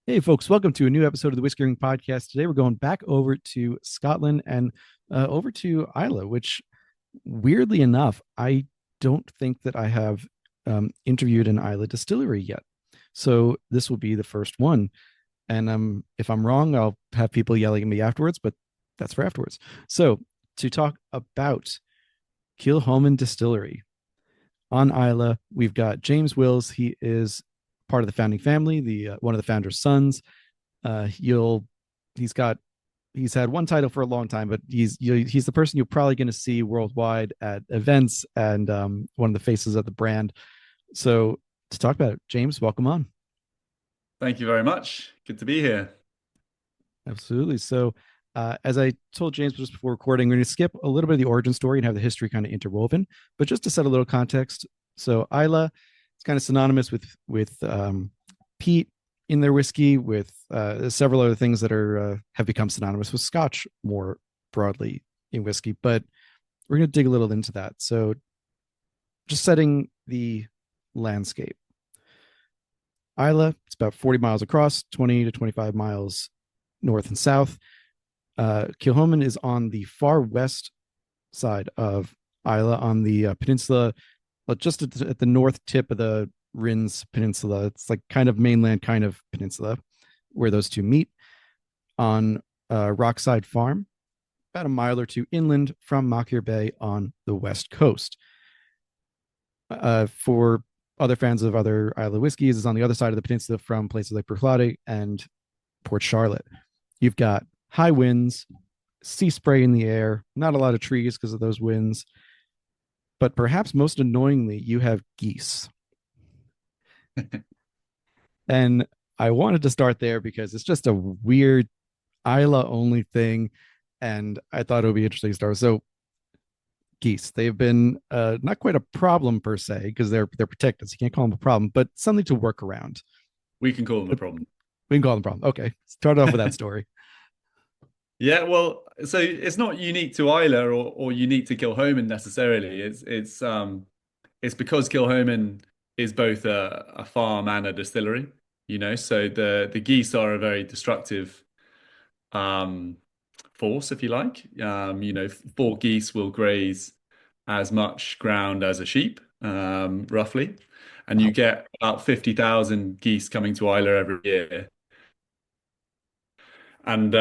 Hey, folks, welcome to a new episode of the Whiskey Ring Podcast. Today, we're going back over to Scotland and over to Islay, which, weirdly enough, I don't think that I have interviewed an Islay distillery yet. So, this will be the first one. And if I'm wrong, I'll have people yelling at me afterwards, but that's for afterwards. So, to talk about Kilchoman Distillery on Islay, we've got James Wills. He is part of the founding family, the one of the founder's sons. You'll he's got he's had one title for a long time, but he's the person you're probably going to see worldwide at events and one of the faces of the brand. So to talk about it, James, welcome on. Thank you very much. Good to be here. Absolutely. So as I told James just before recording, we're going to skip a little bit of the origin story and have the history kind of interwoven. But just to set a little context, so Islay, it's kind of synonymous with peat in their whiskey, with several other things that are have become synonymous with Scotch more broadly in whiskey. But we're going to dig a little into that. So just setting the landscape. Islay, it's about 40 miles across, 20 to 25 miles north and south. Kilchoman is on the far west side of Islay on the peninsula, but just at the north tip of the Rins Peninsula. It's like kind of mainland, kind of peninsula where those two meet on Rockside Farm, about a mile or two inland from Mockyer Bay on the west coast. For other fans of other Islay whiskeys, is on the other side of the peninsula from places like Bruichladdich and Port Charlotte. You've got high winds, sea spray in the air, not a lot of trees because of those winds. But perhaps most annoyingly, you have geese. And I wanted to start there because it's just a weird Islay only thing. And I thought it would be interesting to start. So geese, they've been not quite a problem per se, because they're protected. So you can't call them a problem, but something to work around. We can call them a problem. We can call them a problem. Okay. Start off with that story. Yeah, well, so it's not unique to Islay or unique to Kilchoman necessarily. It's because Kilchoman is both a farm and a distillery, so the geese are a very destructive um force, if you like. Four geese will graze as much ground as a sheep, roughly. And you Wow. get about 50,000 geese coming to Islay every year. And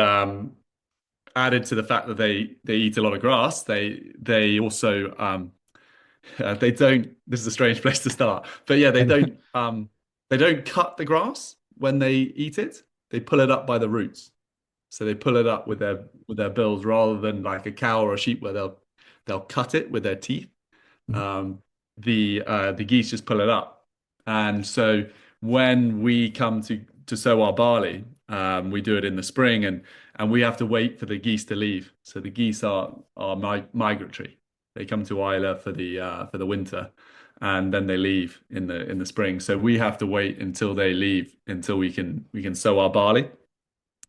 added to the fact that they eat a lot of grass, they also they don't. This is a strange place to start, but yeah, they don't cut the grass when they eat it. They pull it up by the roots. So they pull it up with their bills rather than like a cow or a sheep where they'll cut it with their teeth. Um, the geese just pull it up, and so when we come to sow our barley, we do it in the spring, and we have to wait for the geese to leave. So the geese are migratory. They come to Islay for the winter, and then they leave in the spring. So we have to wait until they leave until we can sow our barley,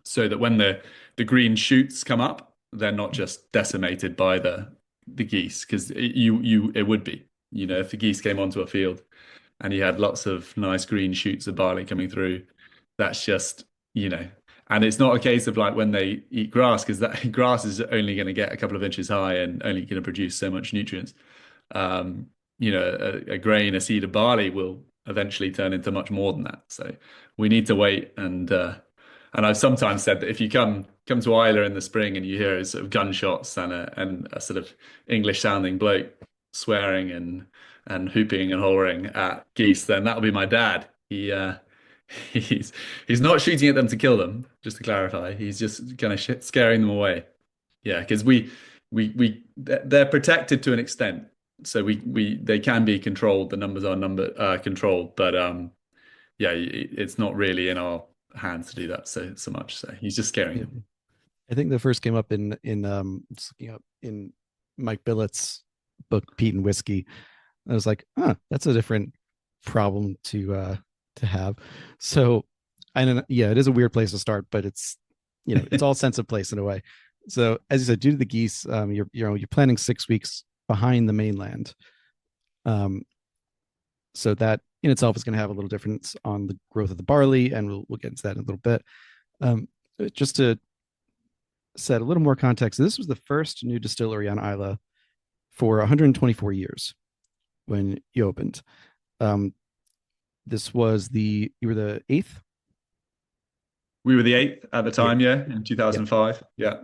so that when the green shoots come up, they're not just decimated by the geese, because it would be, if the geese came onto a field and you had lots of nice green shoots of barley coming through, that's just, and it's not a case of like when they eat grass, because that grass is only going to get a couple of inches high and only going to produce so much nutrients. A grain, a seed of barley will eventually turn into much more than that. So we need to wait, and I've sometimes said that if you come to Islay in the spring and you hear sort of gunshots and a sort of English sounding bloke swearing and hooping and hollering at geese, then that'll be my dad. He's he's not shooting at them to kill them, just to clarify. He's just kind of scaring them away. Yeah, because they're protected to an extent, so we they can be controlled. The numbers are controlled, but yeah, it's not really in our hands to do that so much. So he's just scaring Yeah. them. I think the first came up in just looking up in Mike Billett's book Peat and Whiskey. I was like, that's a different problem to have. So I don't know, yeah, it is a weird place to start, but it's all sense of place in a way. So as you said, due to the geese, you're planning 6 weeks behind the mainland. Um, So that in itself is going to have a little difference on the growth of the barley, and we'll get into that in a little bit. Um, just to set a little more context, this was the first new distillery on Islay for 124 years when you opened. Um, this was you were the eighth, We were the eighth at the the time, eighth. yeah, in Yeah, 2005. Yeah.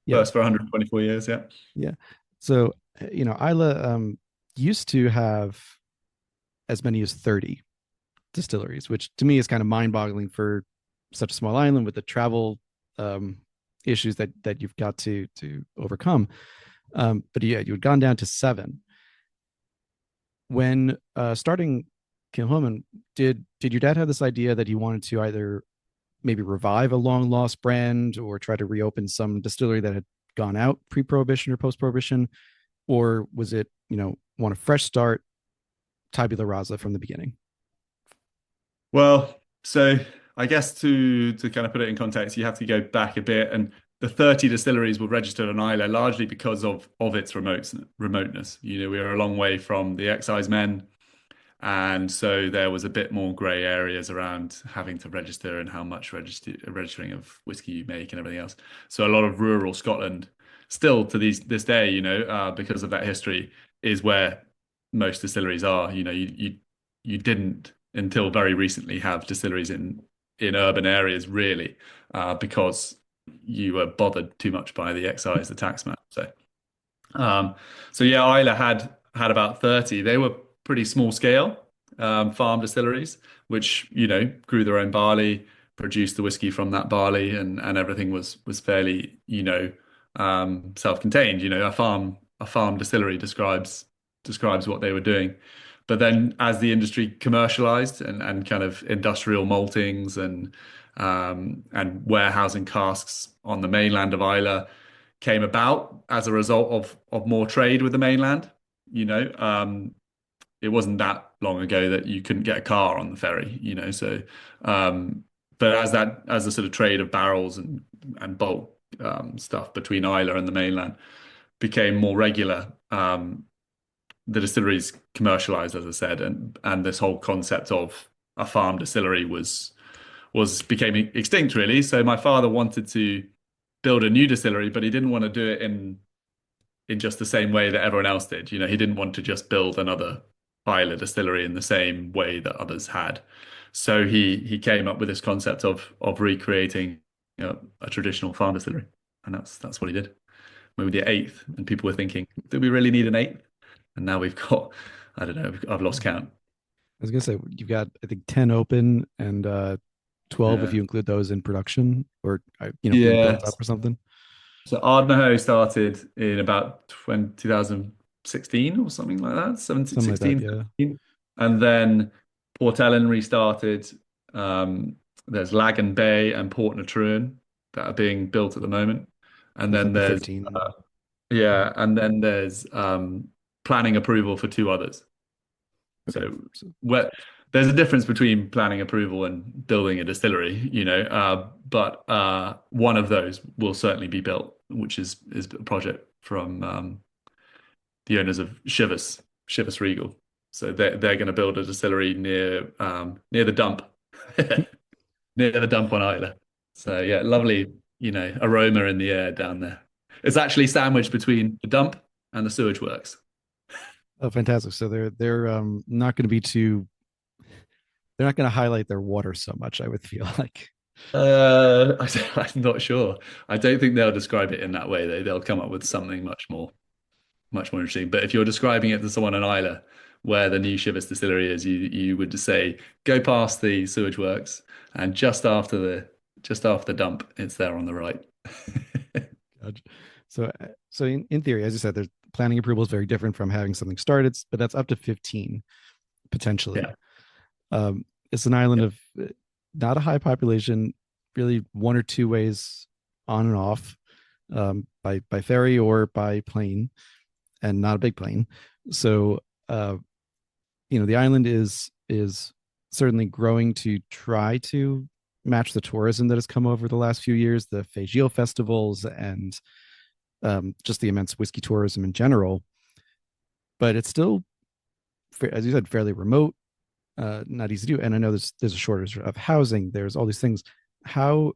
yeah, First for 124 years, yeah. yeah. So Islay used to have as many as 30 distilleries, which to me is kind of mind-boggling for such a small island with the travel um, issues that you've got to overcome. But yeah, you had gone down to seven when starting Kilchoman. Did your dad have this idea that he wanted to either maybe revive a long lost brand or try to reopen some distillery that had gone out pre-prohibition or post-prohibition, or was it want a fresh start, tabula rasa from the beginning? Well, so I guess to kind of put it in context, you have to go back a bit, and the 30 distilleries were registered on Islay largely because of its remoteness. We are a long way from the excise men, and so there was a bit more grey areas around having to register and how much registering of whiskey you make and everything else. So a lot of rural Scotland, still to this day, because of that history, is where most distilleries are. You didn't until very recently have distilleries in urban areas really, because you were bothered too much by the excise, the taxman. Um, so yeah, Islay had about 30. They were pretty small scale farm distilleries, which grew their own barley, produced the whiskey from that barley, and everything was fairly self-contained. A farm distillery describes what they were doing. But then as the industry commercialized and kind of industrial maltings and warehousing casks on the mainland of Islay came about as a result of more trade with the mainland. It wasn't that long ago that you couldn't get a car on the ferry. So um, but as the sort of trade of barrels and bulk stuff between Islay and the mainland became more regular, the distilleries commercialized, as I said, and this whole concept of a farm distillery was became extinct really. So my father wanted to build a new distillery, but he didn't want to do it in just the same way that everyone else did. He didn't want to just build another Islay distillery in the same way that others had. So he came up with this concept of recreating a traditional farm distillery, and that's what he did. We were the eighth, and people were thinking, do we really need an eighth? And now we've got, I don't know, I've lost count. I was gonna say you've got I think 10 open and 12 if Yeah. you include those in production or being built Yeah. up or something. So Ardnahoe started in about 2016 or something like that, 17, Something like that, 16, yeah. 17. And then Port Ellen restarted. There's Lagan Bay and Port Natruan that are being built at the moment. And With then like the there's 13. yeah, and then there's planning approval for two others. Okay. So So, where there's a difference between planning approval and building a distillery, but one of those will certainly be built, which is a project from the owners of Chivas Regal. So they're going to build a distillery near the dump, near the dump on Isla. So yeah, lovely, aroma in the air down there. It's actually sandwiched between the dump and the sewage works. oh, fantastic. So they're not going to be too. They're not going to highlight their water so much. I would feel like. I'm not sure. I don't think they'll describe it in that way. They'll come up with something much more interesting. But if you're describing it to someone on Islay, where the new Chivas distillery is, you would just say go past the sewage works, and just after the dump, it's there on the right. Gotcha. So in theory, as you said, there's planning approval is very different from having something started, but that's up to 15 potentially. Yeah, It's an island of not a high population, really one or two ways on and off, by ferry or by plane, and not a big plane. So the island is certainly growing to try to match the tourism that has come over the last few years, the Fagil festivals and just the immense whiskey tourism in general. But it's still, as you said, fairly remote. not easy to do. And I know there's a shortage of housing. There's all these things. How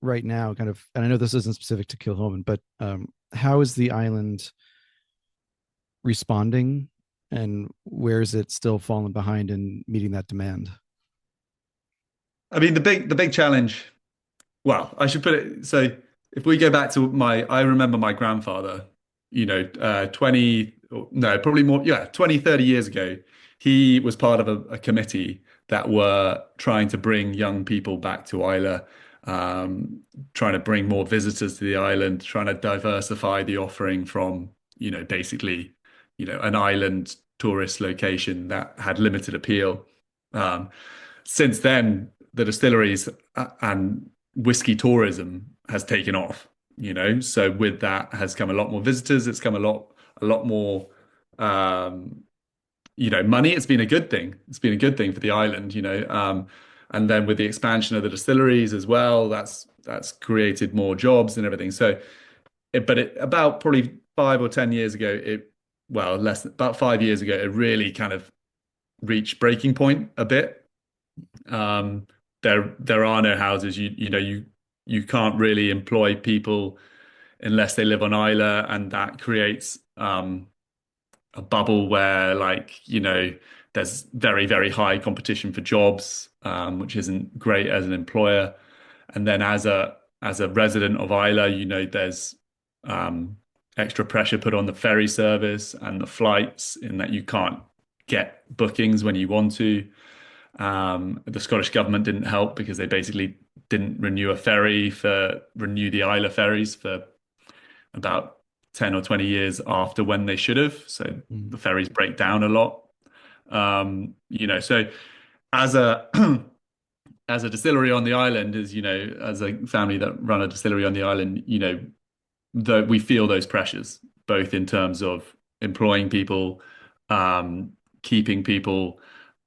right now, kind of, and I know this isn't specific to Kilchoman, but how is the island responding, and where is it still falling behind in meeting that demand? I mean, the big challenge. Well, I should put it so if we go back to I remember my grandfather, 20, no, probably more, yeah, 20, 30 years ago, he was part of a committee that were trying to bring young people back to Islay, trying to bring more visitors to the island, trying to diversify the offering from, basically, an island tourist location that had limited appeal. Um, since then, the distilleries and whiskey tourism has taken off, so with that has come a lot more visitors. It's come a lot more, um, money. It's been a good thing. It's been a good thing for the island, and then with the expansion of the distilleries as well, that's created more jobs and everything. So, about probably 5 or 10 years ago, well, less than about 5 years ago, it really kind of reached breaking point a bit. There are no houses. You can't really employ people unless they live on Islay, and that creates a bubble where, like, there's very, very high competition for jobs, which isn't great as an employer. And then as a resident of Islay, there's um, extra pressure put on the ferry service and the flights in that you can't get bookings when you want to. The Scottish government didn't help because they basically didn't renew the Islay ferries for about 10 or 20 years after when they should have. So Mm. the ferries break down a lot. So as a as a distillery on the island, as a family that run a distillery on the island, we feel those pressures, both in terms of employing people, keeping people,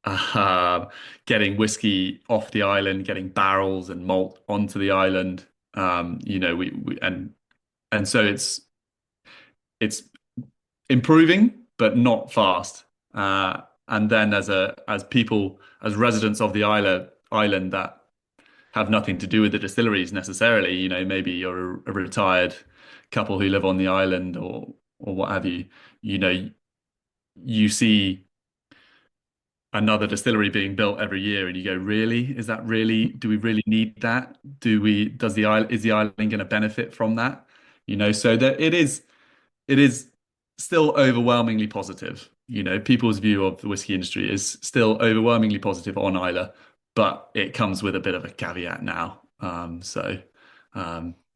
uh, getting whiskey off the island, getting barrels and malt onto the island. We and so it's improving, but not fast. And then as residents of the island that have nothing to do with the distilleries necessarily, maybe you're a retired couple who live on the island or what have you, you see another distillery being built every year and you go, really? Do we really need that? Is the island going to benefit from that? So that it is still overwhelmingly positive. People's view of the whiskey industry is still overwhelmingly positive on Islay, but it comes with a bit of a caveat now.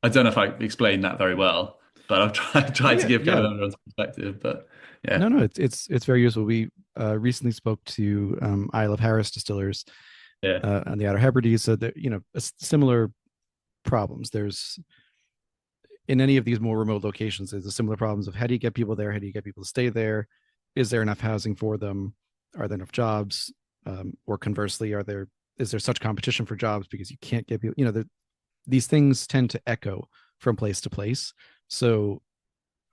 I don't know if I explained that very well, but I've Oh tried to yeah, give kind yeah. of everyone's perspective. But yeah, No, it's very useful. We recently spoke to Isle of Harris distillers yeah, on the Outer Hebrides, so that similar problems. There's in any of these more remote locations, there's the similar problems of how do you get people there? How do you get people to stay there? Is there enough housing for them? Are there enough jobs? Or conversely, is there such competition for jobs because you can't get people? These things tend to echo from place to place. So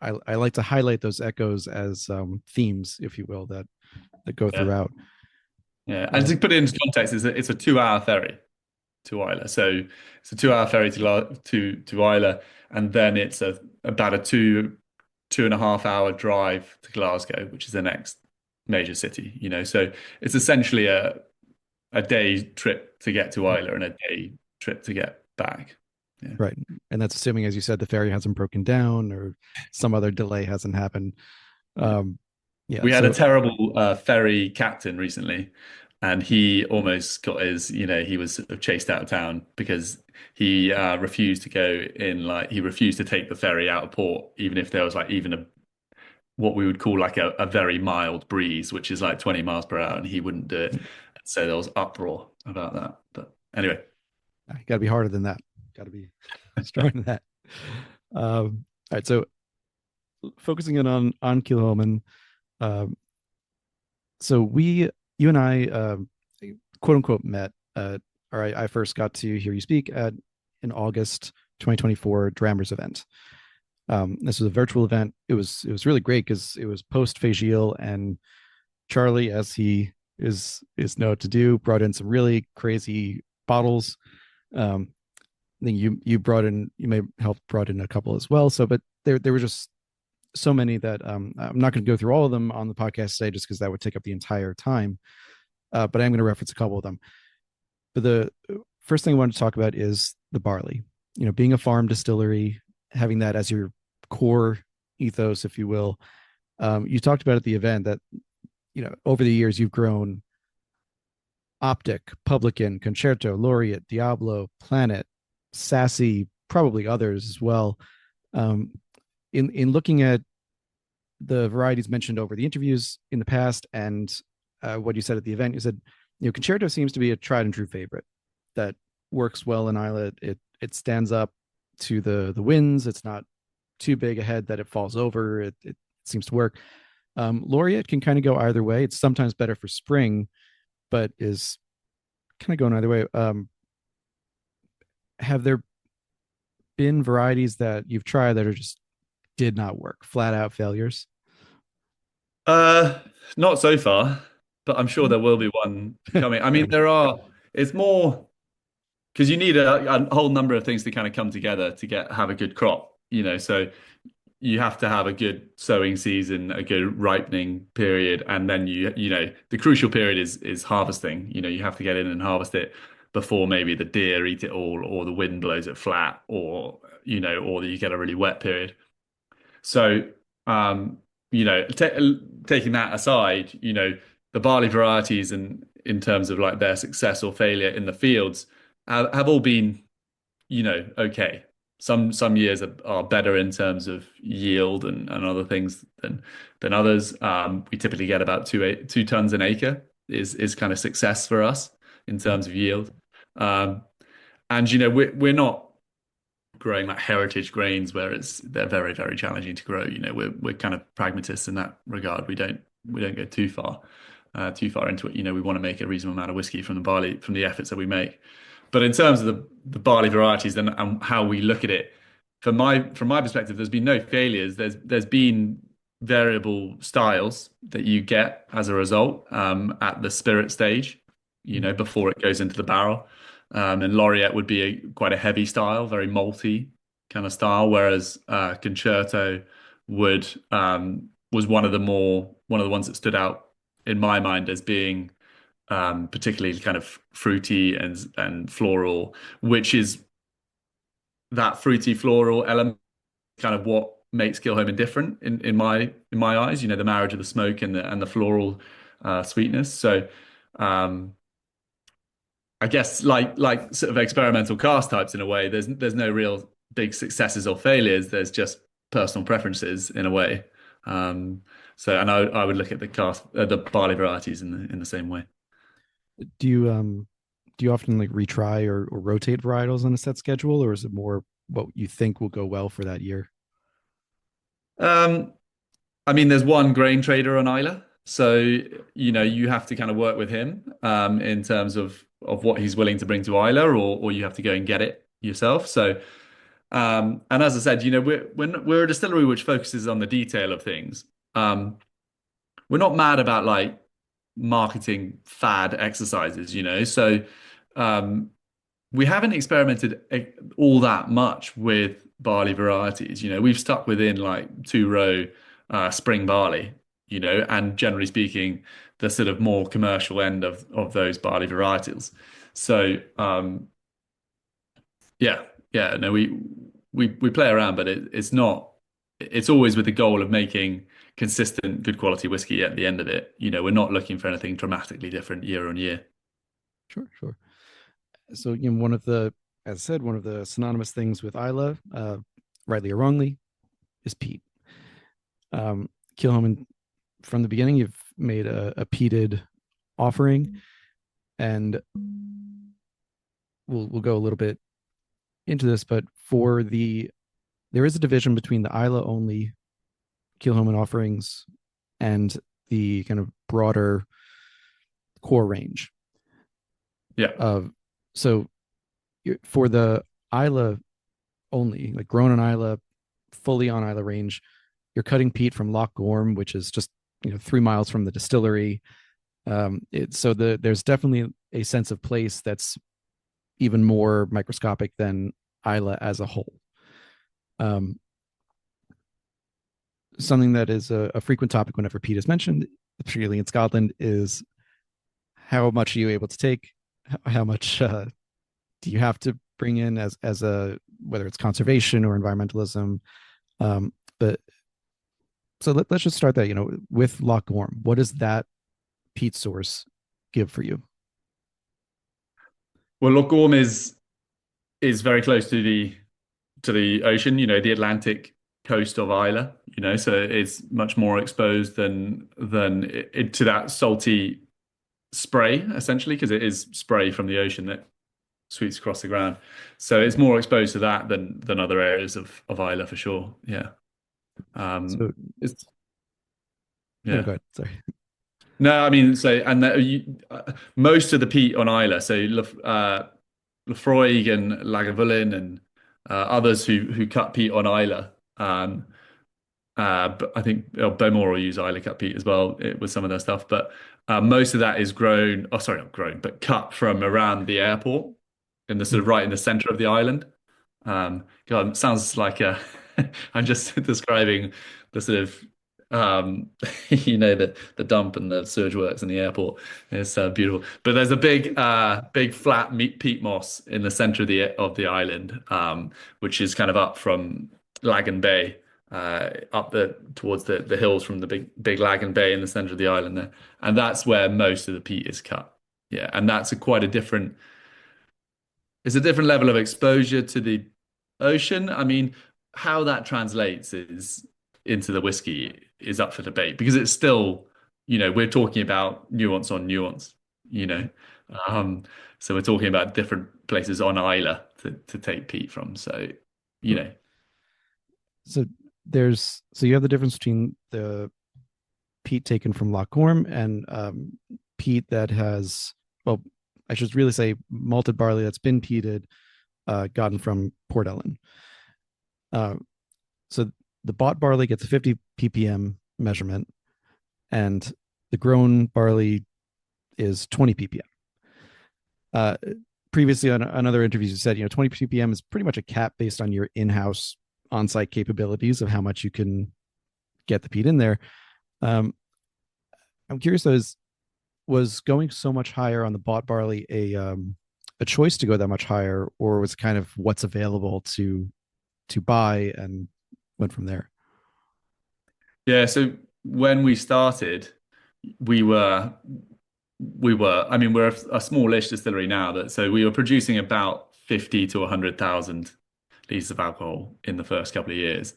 I like to highlight those echoes as themes, if you will, that go yeah, throughout. yeah. And Uh, to put it into context, it's a 2 hour ferry to Islay. So it's a 2 hour ferry to Islay, and then it's about a 2.5 hour drive to Glasgow, which is the next major city. So it's essentially a day trip to get to Islay and a day trip to get back. Yeah. right, and that's assuming, as you said, the ferry hasn't broken down or some other delay hasn't happened. Yeah. Um, yeah, We had a so terrible ferry captain recently, and he almost got he was sort of chased out of town because he refused to go in, like, he refused to take the ferry out of port, even if there was like even what we would call like a very mild breeze, which is like 20 miles per hour, and he wouldn't do it. So there was uproar about that. But anyway, got to be harder than that. Got to be stronger than that. All right, so focusing in on Kilchoman, um, so you and I, quote unquote, met. Or I first got to hear you speak at in August 2024 Drammers event. This was a virtual event. It was really great because it was post Fagiel, and Charlie, as he is know what to do. Brought in some really crazy bottles. I think you may help brought in a couple as well. So, but there were just so many that I'm not going to go through all of them on the podcast today, just because that would take up the entire time. But I'm going to reference a couple of them. But the first thing I want to talk about is the barley. Being a farm distillery, having that as your core ethos, if you will. You talked about at the event that over the years you've grown Optic, Publican, Concerto, Laureate, Diablo, Planet, Sassy, probably others as well. Um, in looking at the varieties mentioned over the interviews in the past and what you said at the event, you said Concerto seems to be a tried and true favorite that works well in Islay. It stands up to the winds. It's not too big a head that it falls over. It seems to work. Laureate can kind of go either way. It's sometimes better for spring, but is kind of going either way. Have there been varieties that you've tried that are just did not work, flat out failures? Uh, Not so far, but I'm sure there will be one coming. I mean, there are. It's more because you need a whole number of things to kind of come together to have a good crop. So you have to have a good sowing season, a good ripening period, and then the crucial period is harvesting. You have to get in and harvest it before maybe the deer eat it all, or the wind blows it flat, or you get a really wet period. So, taking that aside, the barley varieties and in terms of like their success or failure in the fields have all been, okay. Some years are better in terms of yield and other things than others. We typically get about 2 tons an acre is kind of success for us in terms of yield. Um, and we're not growing like heritage grains where they're very, very challenging to grow. We're kind of pragmatists in that regard. We don't go too far into it. We want to make a reasonable amount of whiskey from the barley, from the efforts that we make. But in terms of the barley varieties and how we look at it, from my perspective, there's been no failures. There's been variable styles that you get as a result at the spirit stage, before it goes into the barrel. And Laureate would be quite a heavy style, very malty kind of style, whereas Concerto was one of the ones that stood out in my mind as being particularly kind of fruity and floral, which is that fruity floral element, kind of what makes Kilchoman different in my eyes. The marriage of the smoke and the floral sweetness. So I guess like sort of experimental cast types in a way. There's no real big successes or failures. There's just personal preferences in a way. And I would look at the barley varieties in the same way. Do you often like retry or rotate varietals on a set schedule, or is it more what you think will go well for that year? Um, I mean, there's one grain trader on Islay, so you have to kind of work with him in terms of what he's willing to bring to Islay, or you have to go and get it yourself. So, and as I said, we're a distillery which focuses on the detail of things. We're not mad about like marketing fad exercises, So, we haven't experimented all that much with barley varieties. We've stuck within like 2 row spring barley, and generally speaking, the sort of more commercial end of those barley varietals. So, yeah, yeah, no, we play around, but it's not. It's always with the goal of making consistent, good quality whiskey at the end of it. We're not looking for anything dramatically different year on year. Sure, sure. So, as I said, one of the synonymous things with Islay, rightly or wrongly, is peat. Kilchoman, from the beginning, you've made a peated offering, and we'll go a little bit into this, but there is a division between the Islay only Kilchoman offerings and the kind of broader core range. Yeah. So for the Islay only, like grown on Islay, fully on Islay range, you're cutting peat from Loch Gorm, which is just 3 miles from the distillery. There's definitely a sense of place that's even more microscopic than Islay as a whole. Um, Something that is a frequent topic whenever peat is mentioned, particularly in Scotland, is how much are you able to take? How much do you have to bring in as a, whether it's conservation or environmentalism? But so let's just start that. With Loch Gorm, what does that peat source give for you? Well, Loch Gorm is very close to the ocean, the Atlantic coast of Islay, so it's much more exposed to that salty spray, essentially, because it is spray from the ocean that sweeps across the ground. So it's more exposed to that than other areas of Islay for sure. Yeah. So It's no, yeah. go ahead. Sorry. No, I mean, most of the peat on Islay, so Lefroy and Lagavulin and others who cut peat on Islay. But I think Bowmore will use Islay cut peat as well with some of their stuff. But most of that is grown, oh, sorry, not grown, but cut from around the airport in the sort of right in the center of the island. God, it sounds like I'm just describing the sort of the dump and the sewage works in the airport. It's beautiful. But there's a big flat peat moss in the center of the island, which is kind of up from Lagan Bay, up towards the hills from the big Lagan Bay in the center of the island there, and that's where most of the peat is cut. Yeah, and that's quite a different. It's a different level of exposure to the ocean. I mean, how that translates is into the whiskey is up for debate because it's still, we're talking about nuance on nuance, you know. Um, so we're talking about different places on Islay to take peat from. So, you know, So so you have the difference between the peat taken from Loch Gorm and peat that has, well, I should really say malted barley that's been peated, gotten from Port Ellen. Uh, so the bought barley gets a 50 ppm measurement, and the grown barley is 20 ppm. Uh, Previously on other interviews, you said 20 ppm is pretty much a cap based on your in-house on-site capabilities of how much you can get the peat in there. Um, I'm curious though, was going so much higher on the bought barley a choice to go that much higher, or was it kind of what's available to buy and went from there? yeah. So when we started, we were I mean, we're a smallish distillery now so we were producing about 50 to 100,000 liters of alcohol in the first couple of years.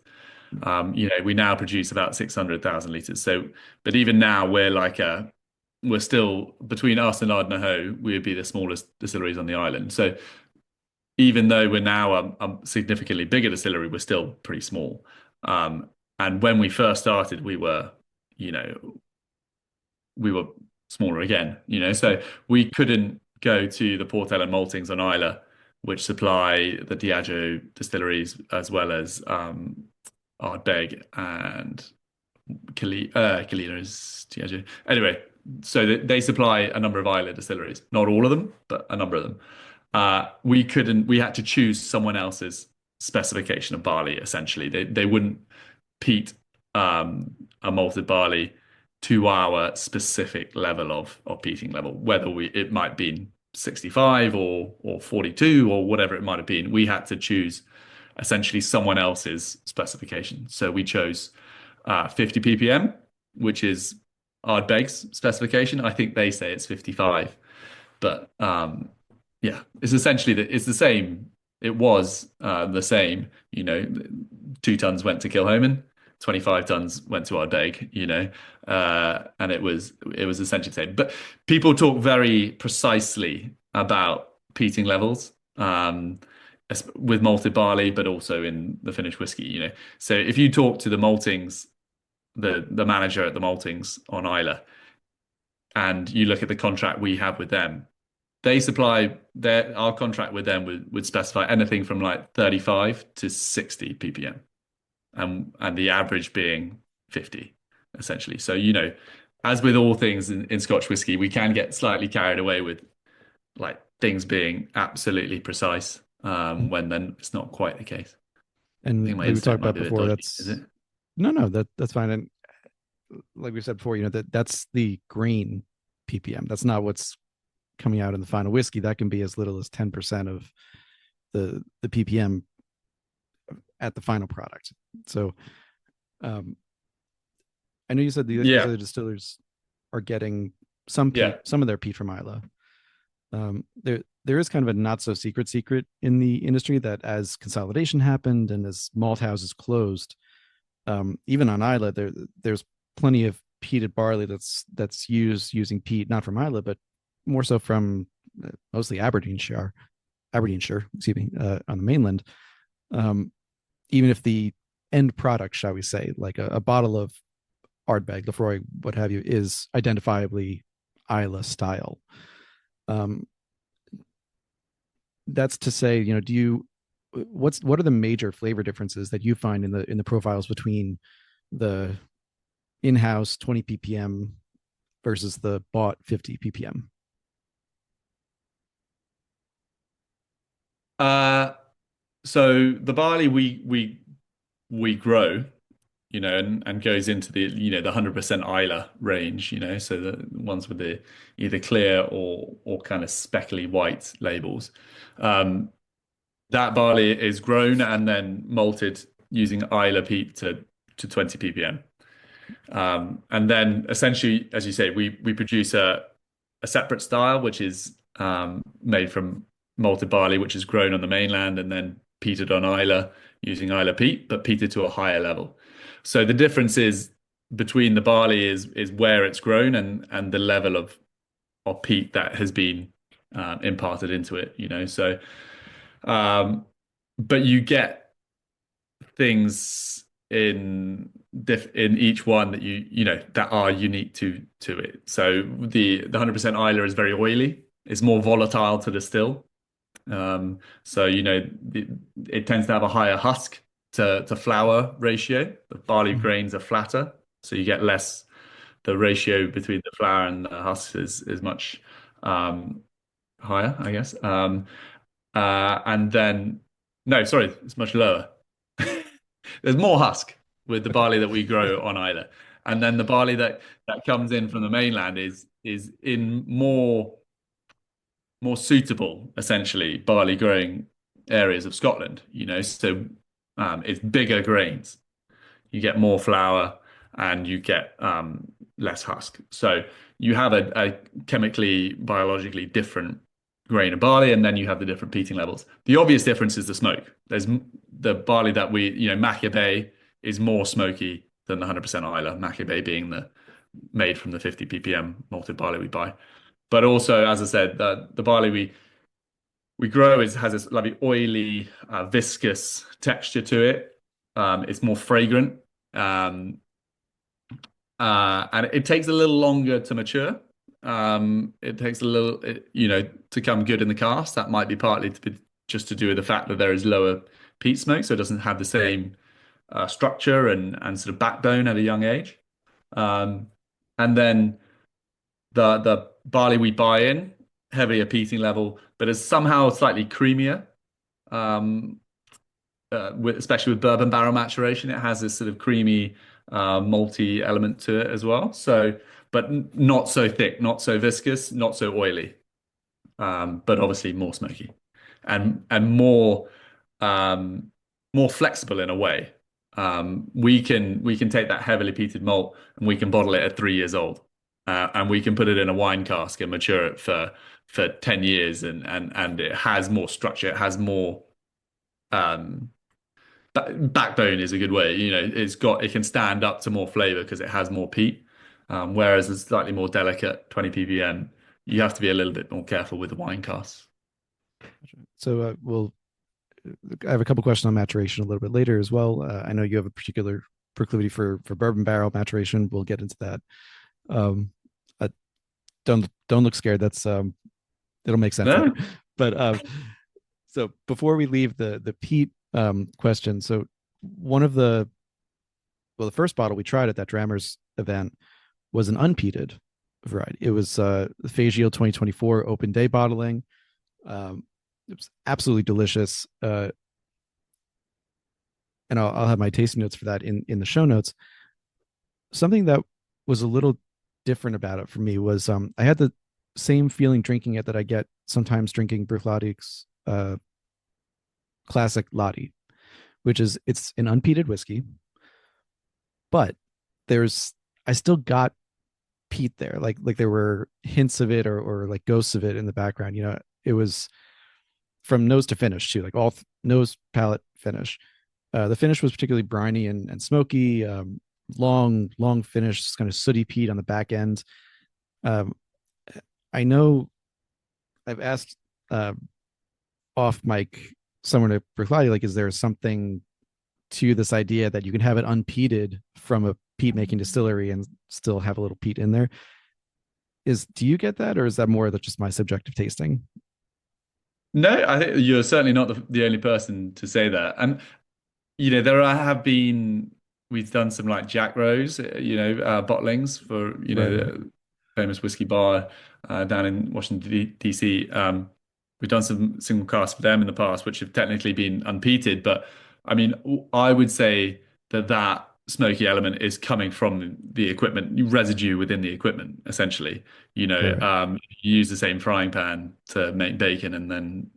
We now produce about 600,000 liters. So, but even now we're still between us and Ardnahoe, we would be the smallest distilleries on the island. So even though we're now a significantly bigger distillery, we're still pretty small. And when we first started, you know, we were smaller again, so we couldn't go to the Port Ellen maltings on Islay, which supply the Diageo distilleries as well as Ardbeg and Kalina is Diageo. Anyway, so they supply a number of Islay distilleries, not all of them, but a number of them. We had to choose someone else's specification of barley, essentially. They wouldn't peat a malted barley to our specific level of peating level, whether it might be 65 or 42 or whatever it might have been. We had to choose essentially someone else's specification. So we chose 50 ppm, which is Ardbeg's specification. I think they say it's 55, but yeah, it's essentially it's the same. It was the same. 2 tons went to Kilchoman, 25 tons went to Ardbeg. And it was essentially the same. But people talk very precisely about peating levels with malted barley, but also in the finished whiskey. So if you talk to the maltings, the manager at the maltings on Islay, and you look at the contract we have with them, they supply our contract with them would specify anything from like 35 to 60 ppm, and the average being 50, essentially. So as with all things in Scotch whiskey, we can get slightly carried away with like things being absolutely precise when then it's not quite the case. I And think my like we internet talked might about be a bit before, dodgy. Is that's it? no, that's fine. And like we said before, that's the grain ppm. That's not what's coming out in the final whiskey. That can be as little as 10% of the ppm at the final product. So um I know you said Yeah, the distillers are getting yeah. some of their peat from Islay. There is kind of a not so secret in the industry that as consolidation happened and as malt houses closed, even on Islay, there's plenty of peated barley that's using peat, not from Islay, but more so from mostly Aberdeenshire, excuse me, on the mainland. Um, Even if the end product, shall we say, like a bottle of Ardbeg, Lefroy, what have you, is identifiably Islay style. Um, that's to say, do you what are the major flavor differences that you find in the profiles between the in-house 20 ppm versus the bought 50 ppm? Uh, so the barley we grow, and goes into the 100% Islay range, so the ones with the either clear or kind of speckly white labels. Um, that barley is grown and then malted using Islay peat to 20 ppm. And then essentially, as you say, we produce a separate style, which is made from malted barley, which is grown on the mainland and then peated on Islay using Islay peat, but peated to a higher level. So the difference is between the barley is where it's grown and the level of peat that has been imparted into it, So, um, but you get things in each one that that are unique to it. So the 100% Islay is very oily. It's more volatile to distill. So it tends to have a higher husk to flour ratio. The barley Mhm. grains are flatter, so you get less. The ratio between the flour and the husk is much um, higher, I guess. And then no, sorry, it's much lower. There's more husk with the Okay. barley that we grow on Islay, and then the barley that comes in from the mainland is in more suitable, essentially, barley growing areas of Scotland. So it's bigger grains. You get more flour and you get less husk. So you have a chemically, biologically different grain of barley, and then you have the different peating levels. The obvious difference is the smoke. There's the barley that Mackay is more smoky than the 100% Islay, Mackay being the made from the 50 ppm malted barley we buy. But also, as I said, the barley we grow has this lovely oily, viscous texture to it. It's more fragrant. Um, and it takes a little longer to mature. It takes a little, to come good in the cast. That might be partly just to do with the fact that there is lower peat smoke, so it doesn't have the same structure and sort of backbone at a young age. Um, and then the barley we buy in, heavier peating level, but is somehow slightly creamier. Um, Especially with bourbon barrel maturation, it has this sort of creamy, malty element to it as well. So, but not so thick, not so viscous, not so oily, but obviously more smoky and um, more flexible in a way. We can take that heavily peated malt and we can bottle it at 3 years old, and we can put it in a wine cask and mature it for 10 years, and it has more structure, it has more. Um, Backbone is a good way. It can stand up to more flavor because it has more peat. Whereas a slightly more delicate 20 ppm, you have to be a little bit more careful with the wine casks. So I have a couple questions on maturation a little bit later as well. I know you have a particular proclivity for bourbon barrel maturation. We'll get into that. Um, uh, don't look scared. That's it'll make sense later. No, But so before we leave the peat question, so one of the first bottle we tried at that Drammers event was an unpeated variety. It was the Fagio 2024 open day bottling. It was absolutely delicious. And I'll have my tasting notes for that in the show notes. Something that was a little different about it for me was I had the same feeling drinking it that I get sometimes drinking Bruichladich's classic Lottie, which is it's an unpeated whiskey, but there's I still got peat there, like there were hints of it or like ghosts of it in the background. It was from nose to finish too, like nose, palate, finish. The finish was particularly briny and smoky. Long finish, kind of sooty peat on the back end. Um, I know I've asked off mic someone to reply, like, is there something to this idea that you can have it unpeated from a peat making distillery and still have a little peat in there? Do you get that, or is that more just my subjective tasting? No, I think you're certainly not the only person to say that. And have been we've done some like Jack Rose, bottlings for Right, right. the famous whiskey bar down in Washington DC. We've done some single casks for them in the past, which have technically been unpeated. But I mean, I would say that smoky element is coming from the equipment, residue within the equipment, essentially. Right, right. You use the same frying pan to make bacon and then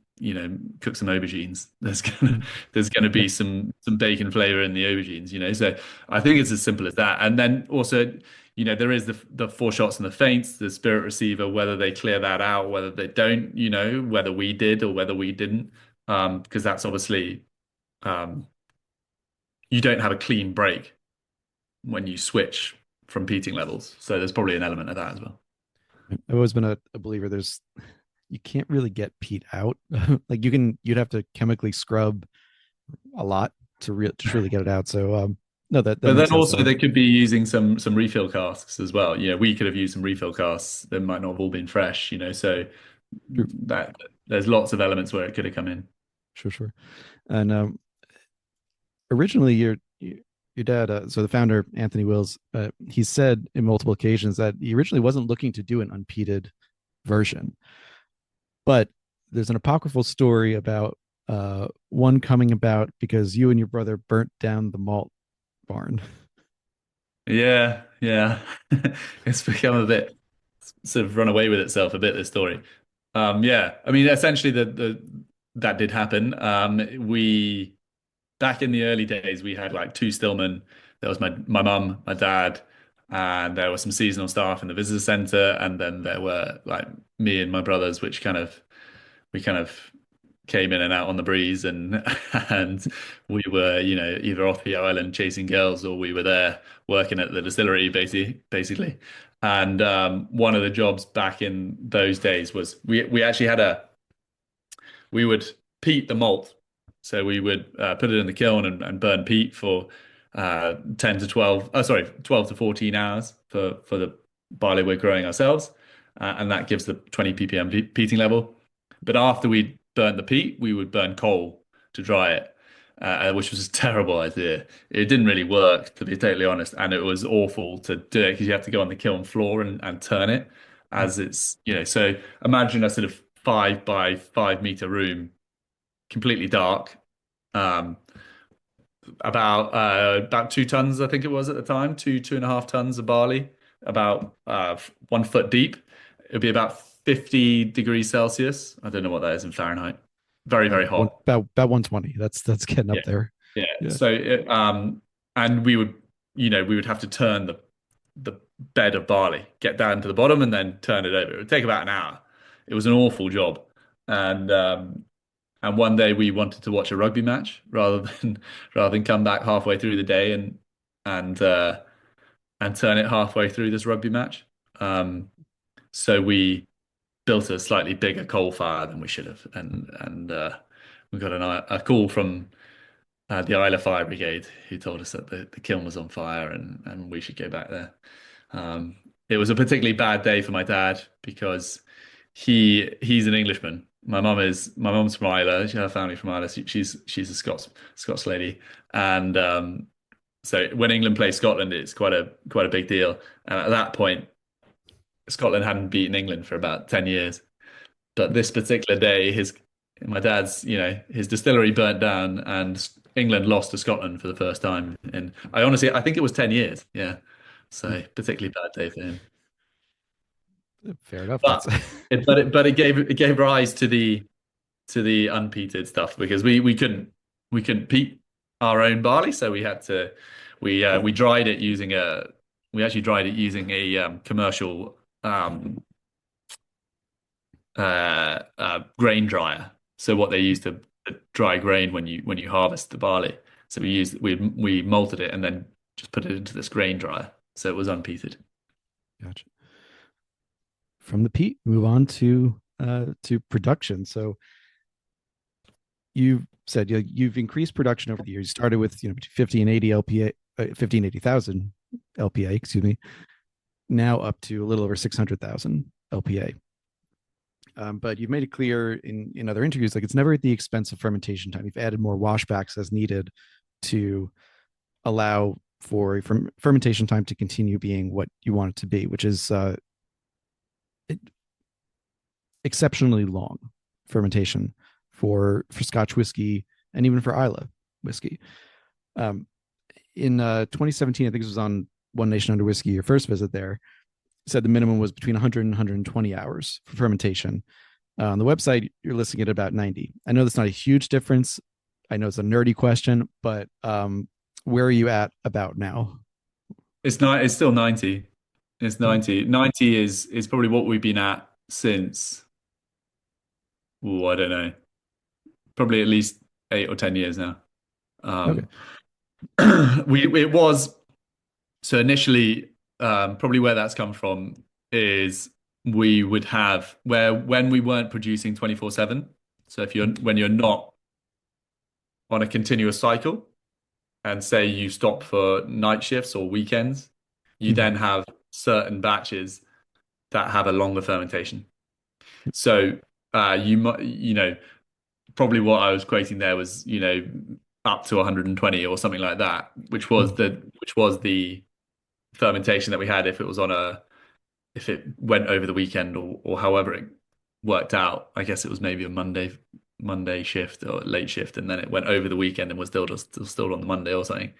cook some aubergines. Mhm. There's gonna Yeah. be some bacon flavor in the aubergines. So I think it's as simple as that. And then also, there is the four shots and the feints, the spirit receiver, whether they clear that out, whether they don't, whether we did or whether we didn't. Because that's obviously um you don't have a clean break when you switch from peating levels. So there's probably an element of that as well. I've always been a believer there's you can't really get peat out. Like you'd have to chemically scrub a lot to really get it out. So no, that But makes then sense also though. they could be using some refill casks as well. We could have used some refill casks that might not have all been fresh. So True. that there's lots of elements where it could have come in. Sure, sure. And originally your dad, so the founder Anthony Wills, he said in multiple occasions that he originally wasn't looking to do an unpeated version, but there's an apocryphal story about one coming about because you and your brother burnt down the malt barn. Yeah, yeah. It's become a bit sort of run away with itself a bit, this story. Yeah. I mean, essentially the that did happen. We back in the early days, we had like two stillmen. There was my mum, my dad, and there were some seasonal staff in the visitor center, and then there were like me and my brothers, which we kind of came in and out on the breeze, and and we were either off the island chasing girls or we were there working at the distillery, basically. And one of the jobs back in those days was we actually had we would peat the malt. So we would put it in the kiln and burn peat for 10 to 12, sorry, 12 to 14 hours for the barley we're growing ourselves. And that gives the 20 ppm peating level. But after we burnt the peat, we would burn coal to dry it, which was a terrible idea. It didn't really work, to be totally honest. And it was awful to do it because you have to go on the kiln floor and turn it as so imagine a sort of 5 by 5 meter room completely dark. Um, about 2 tons, I think it was at the time, 2.5 tons of barley, about 1 foot deep. It'd be about 50 degrees Celsius. I don't know what that is in Fahrenheit. Very, very hot. About 120. That's getting Yeah, up there. yeah. Yeah. And we would have to turn the bed of barley, get down to the bottom, and then turn it over. It would take about an hour. It was an awful job, and one day we wanted to watch a rugby match rather than come back halfway through the day and uh, and turn it halfway through this rugby match. So we built a slightly bigger coal fire than we should have, and we got a call from the Islay Fire Brigade who told us that the kiln was on fire and we should go back there. Um, it was a particularly bad day for my dad because he's an Englishman. My mum's from Islay. Her family's from Islay. She's a Scots lady, and So when England plays Scotland, it's quite a big deal. And at that point, Scotland hadn't beaten England for about 10 years. But this particular day, his my dad's, his distillery burnt down and England lost to Scotland for the first time. And I think it was 10 years. Yeah. Hmm. So particularly bad day for him. Fair enough. But That's it gave rise to the unpeated stuff because we couldn't peat our own barley, so we had to we dried it using a we actually dried it using a commercial grain dryer. So what they use to dry grain when you harvest the barley. So we malted it and then just put it into this grain dryer. So it was unpeated. gotcha. From the peat, move on to production. So you said you've increased production over the years. You started with between 50 and 80 LPA, 50 and 80,000 LPA, excuse me. Now up to a little over 600,000 LPA. But you've made it clear in other interviews, like it's never at the expense of fermentation time. You've added more washbacks as needed to allow for fermentation time to continue being what you want it to be, which is exceptionally long fermentation for Scotch whiskey and even for Islay whiskey. In 2017, I think this was on One Nation Under Whiskey, your first visit there, said the minimum was between 100 and 120 hours for fermentation. On the website, you're listing it at about 90. I know that's not a huge difference. I know it's a nerdy question, but where are you at about now? It's still 90. It's Okay. 90. 90 is probably what we've been at since, I don't know, probably at least 8 or 10 years now. Okay. Um, we it was so initially, probably where that's come from is we would have where when we weren't producing 24/7. So if you're not on a continuous cycle and say you stop for night shifts or weekends, you Mhm. then have certain batches that have a longer fermentation. So you might, probably what I was quoting there was, up to 120 or something like that, Mhm. which was the fermentation that we had if it went over the weekend or however it worked out. I guess it was maybe a Monday shift or late shift, and then it went over the weekend and was still on the Monday or something.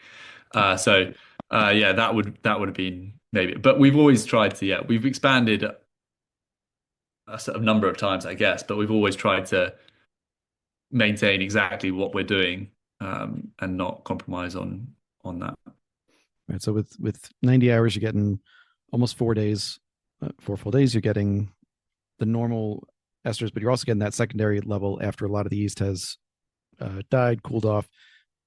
So yeah, that would have been maybe. But we've always tried to, yeah, we've expanded a sort of number of times, I guess, but we've always tried to maintain exactly what we're doing, and not compromise on that. Right. So with 90 hours, you're getting almost 4 days, 4 full days. You're getting the normal esters, but you're also getting that secondary level after a lot of the yeast has died, cooled off,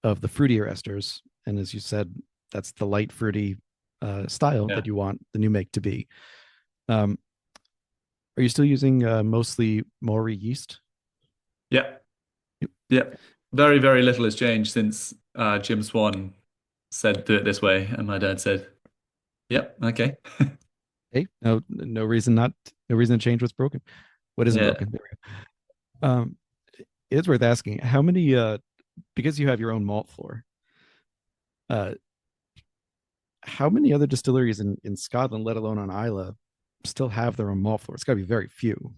of the fruitier esters. And as you said, that's the light fruity style Yeah. that you want the new make to be. Um, are you still using mostly Maori yeast? Yeah. Yep. Yeah. Very, very little has changed since Jim Swan said do it this way, and my dad said, "Yep, okay." Hey, no reason to change what's broken. What isn't Yeah. broken? There we go. It's worth asking how many because you have your own malt floor. Uh, how many other distilleries in Scotland, let alone on Islay, still have their own malt floor? It's got to be very few.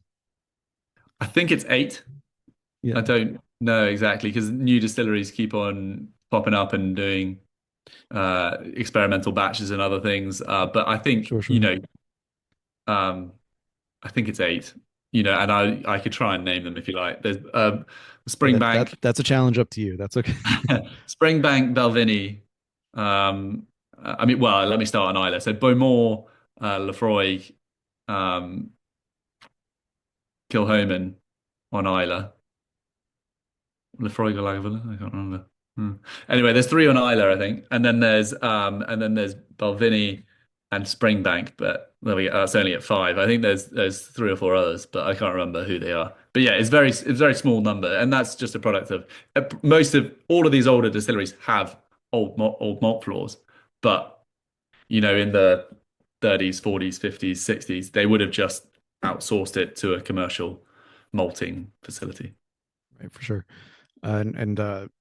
I think it's 8. I Yeah, don't know exactly because new distilleries keep on popping up and doing experimental batches and other things. But I think, sure, sure. um, I think it's 8. And I could try and name them if you like. There's Hey, that Springbank, that's a challenge up to you. That's okay. Springbank, Balvenie. I mean, well, let me start on Islay. So Beaumont, Lefroy, um, Kilchoman on Islay. Lefroy Lagavulin, I can't remember. Hmm. Anyway, there's 3 on Islay, I think, and then there's Balvenie and Springbank, but there we go. That's only at 5. I think there's 3 or 4 others, but I can't remember who they are. But yeah, it's very small number, and that's just a product of most of all of these older distilleries have old malt floors, but in the 30s, 40s, 50s, 60s, they would have just outsourced it to a commercial malting facility. Right, for sure. And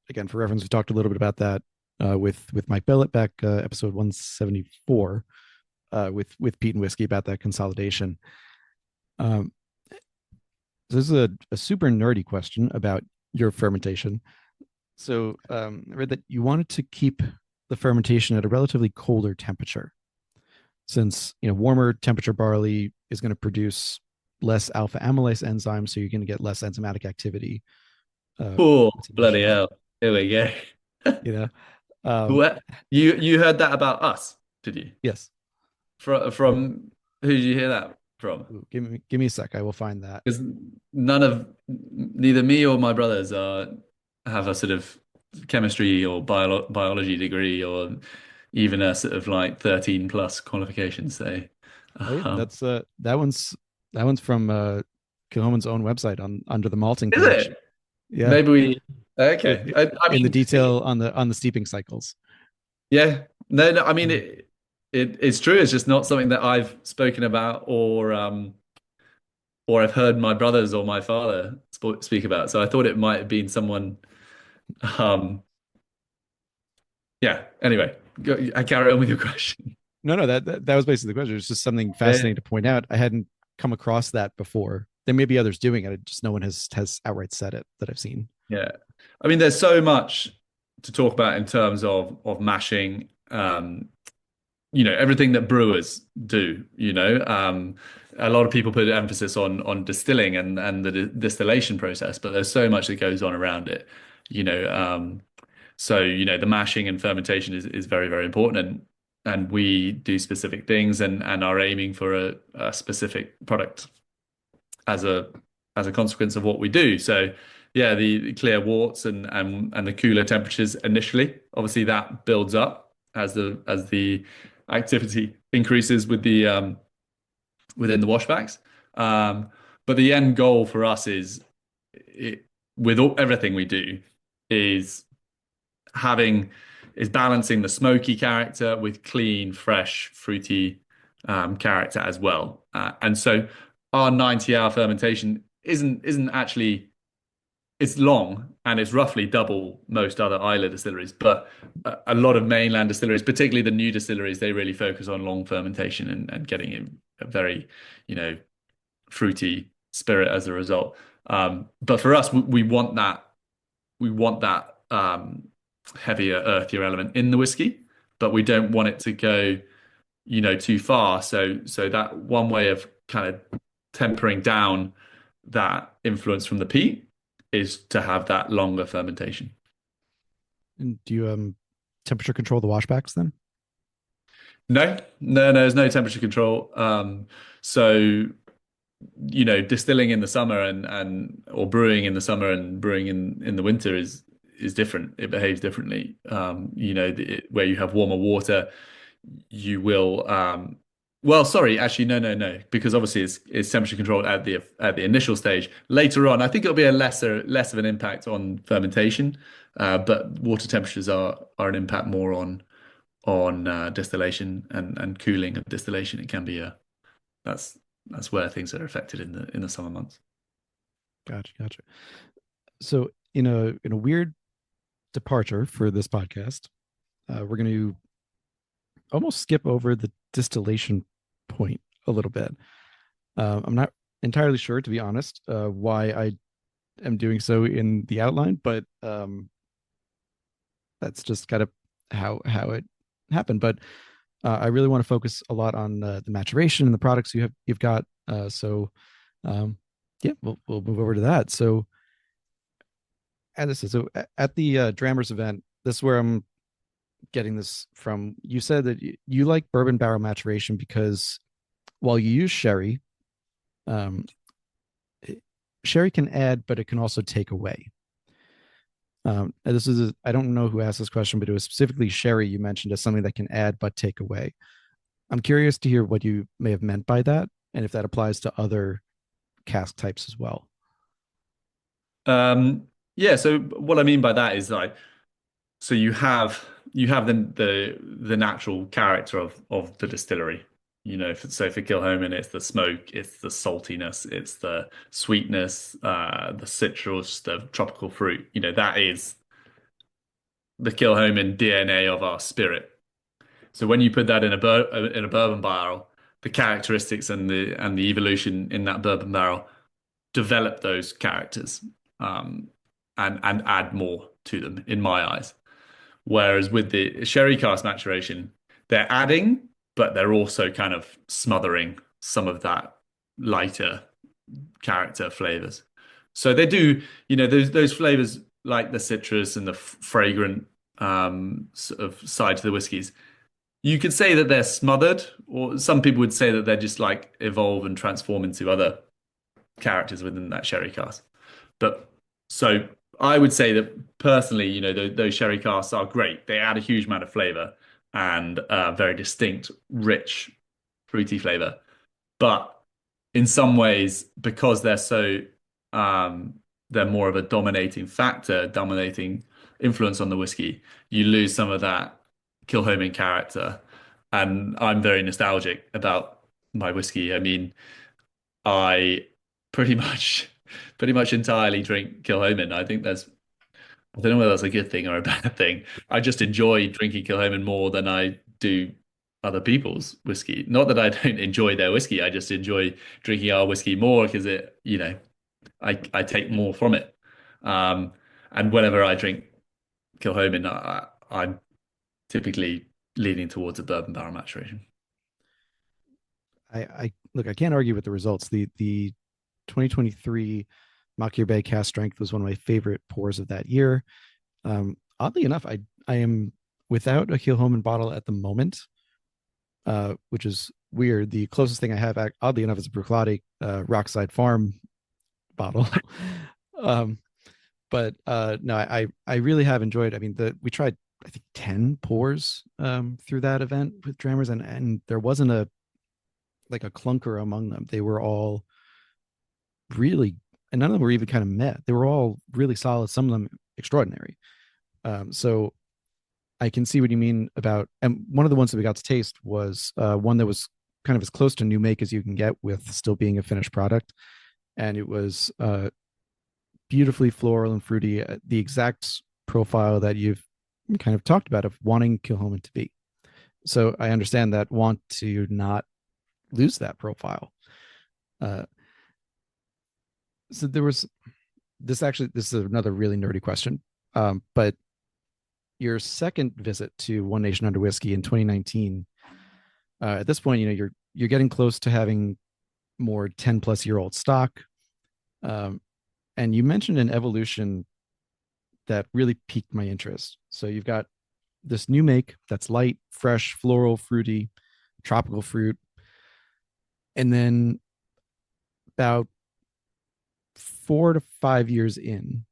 again, for reference, we talked a little bit about that with Mike Bellett back episode 174 with Pete and Whiskey about that consolidation. Um, this is a super nerdy question about your fermentation. So I read that you wanted to keep the fermentation at a relatively colder temperature, since warmer temperature barley is going to produce less alpha amylase enzymes, so you're going to get less enzymatic activity. Oh, bloody Initially, hell. Here we go. you know. Um, What? You heard that about us, did you? yes. From who did you hear that from? Ooh, give me a sec. I will find that. Because neither me or my brothers have a sort of chemistry or biology degree or even a sort of like 13 plus qualification. So, Oh yeah, um, that's that one's from Kilchoman's own website on under the malting is page. it? Yeah, Maybe we, with okay. I in the mean, detail on the steeping cycles. yeah, no, I mean, Mm. it's true. It's just not something that I've spoken about or I've heard my brothers or my father speak about. So I thought it might have been someone, um, yeah. Anyway, I carry on with your question. No, that was basically the question. It's just something Yeah. fascinating to point out. I hadn't come across that before. There may be others doing it. Just no one has outright said it that I've seen. Yeah. I mean, there's so much to talk about in terms of mashing, everything that brewers do, a lot of people put emphasis on distilling and the distillation process, but there's so much that goes on around it, you know. So, the mashing and fermentation is very, very important and we do specific things and are aiming for a specific product as a consequence of what we do. So yeah, the clear worts and the cooler temperatures initially, obviously that builds up as the activity increases with the within the washbacks. Um, but the end goal for us with everything we do is having is balancing the smoky character with clean, fresh, fruity character as well. And so our 90-hour fermentation isn't actually it's long and it's roughly double most other Islay distilleries, but a lot of mainland distilleries, particularly the new distilleries, they really focus on long fermentation and getting a very, you know, fruity spirit as a result. But for us, we want that heavier, earthier element in the whiskey, but we don't want it to go, too far. So that one way of kind of tempering down that influence from the peat is to have that longer fermentation. And do you temperature control the washbacks then? No, no, there's no temperature control. So distilling in the summer and or brewing in the summer and brewing in the winter is different. It behaves differently. Where you have warmer water, you will well, sorry, actually, no, because obviously it's temperature controlled at the initial stage. Later on, I think it'll be less of an impact on fermentation, but water temperatures are an impact more on distillation and cooling of distillation. It can be that's that's where things are affected in the summer months. Gotcha. So in a weird departure for this podcast, we're going to almost skip over the distillation point a little bit. I'm not entirely sure, to be honest, why I am doing so in the outline, but that's just kind of how it happened. But I really want to focus a lot on the maturation and the products you've got. So yeah, we'll move over to that. So and this is so at the Drammers event. This is where I'm getting this from. You said that you like bourbon barrel maturation because while you use sherry, um, sherry can add, but it can also take away. And this is I don't know who asked this question, but it was specifically sherry you mentioned as something that can add but take away. I'm curious to hear what you may have meant by that, and if that applies to other cask types as well. Yeah, so what I mean by that is like so you have the natural character of the distillery. So for Kilchoman, it's the smoke, it's the saltiness, it's the sweetness, the citrus, the tropical fruit. That is the Kilchoman DNA of our spirit. So when you put that in a bourbon barrel, the characteristics and the evolution in that bourbon barrel develop those characters, um, and add more to them in my eyes. Whereas with the sherry cask maturation, they're adding, but they're also kind of smothering some of that lighter character flavors. So they do, those flavors like the citrus and the fragrant sort of side to the whiskeys. You could say that they're smothered, or some people would say that they're just like evolve and transform into other characters within that sherry cask. But so I would say that personally, those sherry casks are great. They add a huge amount of flavor and very distinct, rich, fruity flavor. But in some ways, because they're more of a dominating factor, dominating influence on the whiskey, you lose some of that Kilchoman character. And I'm very nostalgic about my whiskey. I mean, I pretty much pretty much entirely drink Kilchoman. I don't know whether that's a good thing or a bad thing. I just enjoy drinking Kilchoman more than I do other people's whiskey. Not that I don't enjoy their whiskey, I just enjoy drinking our whiskey more because I take more from it. Um, and whenever I drink Kilchoman, I'm typically leaning towards a bourbon barrel maturation. I look, I can't argue with the results. The 2023 Makir Bay cast strength was one of my favorite pours of that year. Oddly enough, I am without a Kilchoman bottle at the moment, which is weird. The closest thing I have, oddly enough, is a Bruichladdich Rockside Farm bottle. um, but no, I really have enjoyed. I mean, we tried I think 10 pours through that event with Drammers, and there wasn't a like a clunker among them. They were all really, and none of them were even kind of met. They were all really solid. Some of them extraordinary. So I can see what you mean about, and one of the ones that we got to taste was one that was kind of as close to new make as you can get with still being a finished product. And it was beautifully floral and fruity, the exact profile that you've kind of talked about of wanting Kilchoman to be. So I understand that want to not lose that profile. Uh, so there was this is another really nerdy question. But your second visit to One Nation Under Whiskey in 2019, at this point, you're getting close to having more 10-plus-year-old stock. And you mentioned an evolution that really piqued my interest. So you've got this new make that's light, fresh, floral, fruity, tropical fruit. And then about 4 to 5 years in,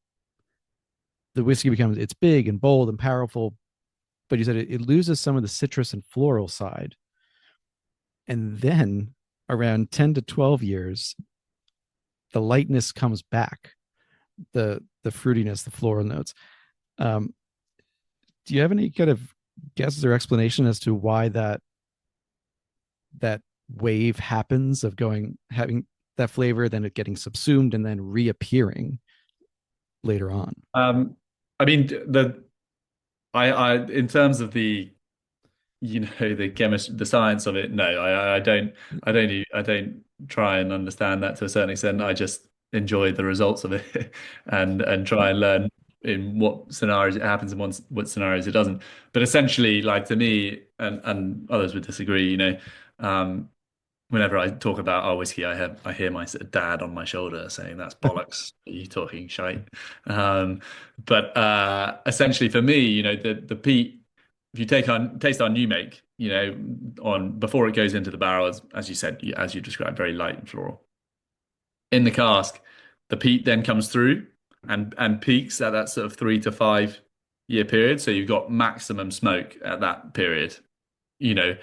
the whiskey it's big and bold and powerful, but you said it loses some of the citrus and floral side. And then around 10 to 12 years, the lightness comes back, the fruitiness, the floral notes. Do you have any kind of guesses or explanation as to why that wave happens of having that flavor, then it getting subsumed and then reappearing later on? I mean, I in terms of the chemistry, the science of it, no, I don't try and understand that to a certain extent. I just enjoy the results of it and try and learn in what scenarios it happens and what scenarios it doesn't. But essentially, like to me, and others would disagree, whenever I talk about our whiskey, I hear my sort of dad on my shoulder saying, "That's bollocks. Are you talking shite?" But essentially, for me, the peat. If you taste our new make, on before it goes into the barrel, as you said, as you described, very light and floral. In the cask, the peat then comes through and peaks at that sort of 3 to 5 year period. So you've got maximum smoke at that period, you know,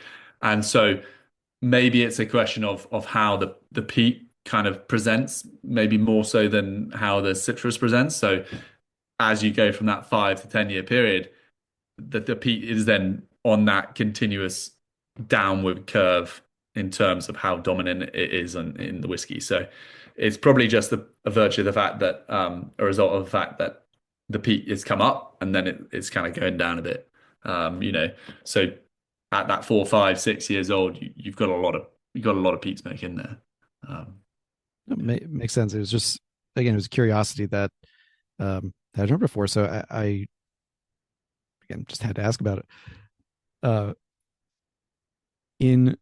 and so maybe it's a question of how the peat kind of presents, maybe more so than how the citrus presents. So as you go from that 5 to 10 year period, the peat is then on that continuous downward curve in terms of how dominant it is in the whiskey. So it's probably just a virtue of the fact that a result of the fact that the peat has come up and then it's kind of going down a bit. You know, so at that 4, 5, 6 years old, you've got a lot of peat smoke in there. Um, Makes sense. It was just, again, it was a curiosity that that I'd heard before. So I again just had to ask about it. Uh, in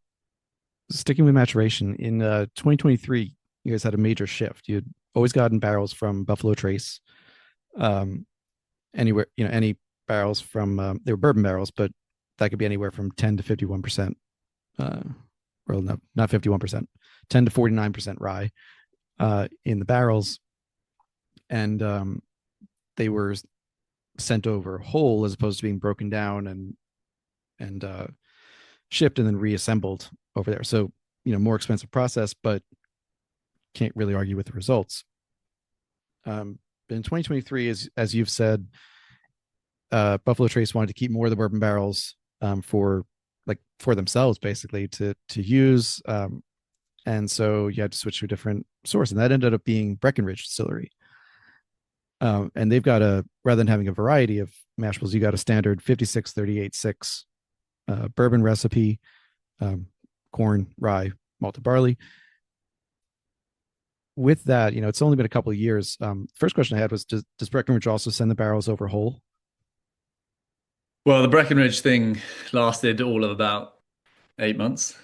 sticking with maturation in 2023, you guys had a major shift. You'd always gotten barrels from Buffalo Trace, um, anywhere, any barrels from they were bourbon barrels, but that could be anywhere from 10 to 51%. Well, no, not 51%, 10 to 49% rye in the barrels, and they were sent over whole as opposed to being broken down and shipped and then reassembled over there. So more expensive process, but can't really argue with the results. But in 2023, as you've said, Buffalo Trace wanted to keep more of the bourbon barrels for themselves, basically to use, and so you had to switch to a different source, and that ended up being Breckenridge Distillery. And they've got rather than having a variety of mash bills, you got a standard 56-38-6 bourbon recipe, corn, rye, malted barley. With that, it's only been a couple of years. First question I had was, does Breckenridge also send the barrels over whole? well, the Breckenridge thing lasted all of about 8 months,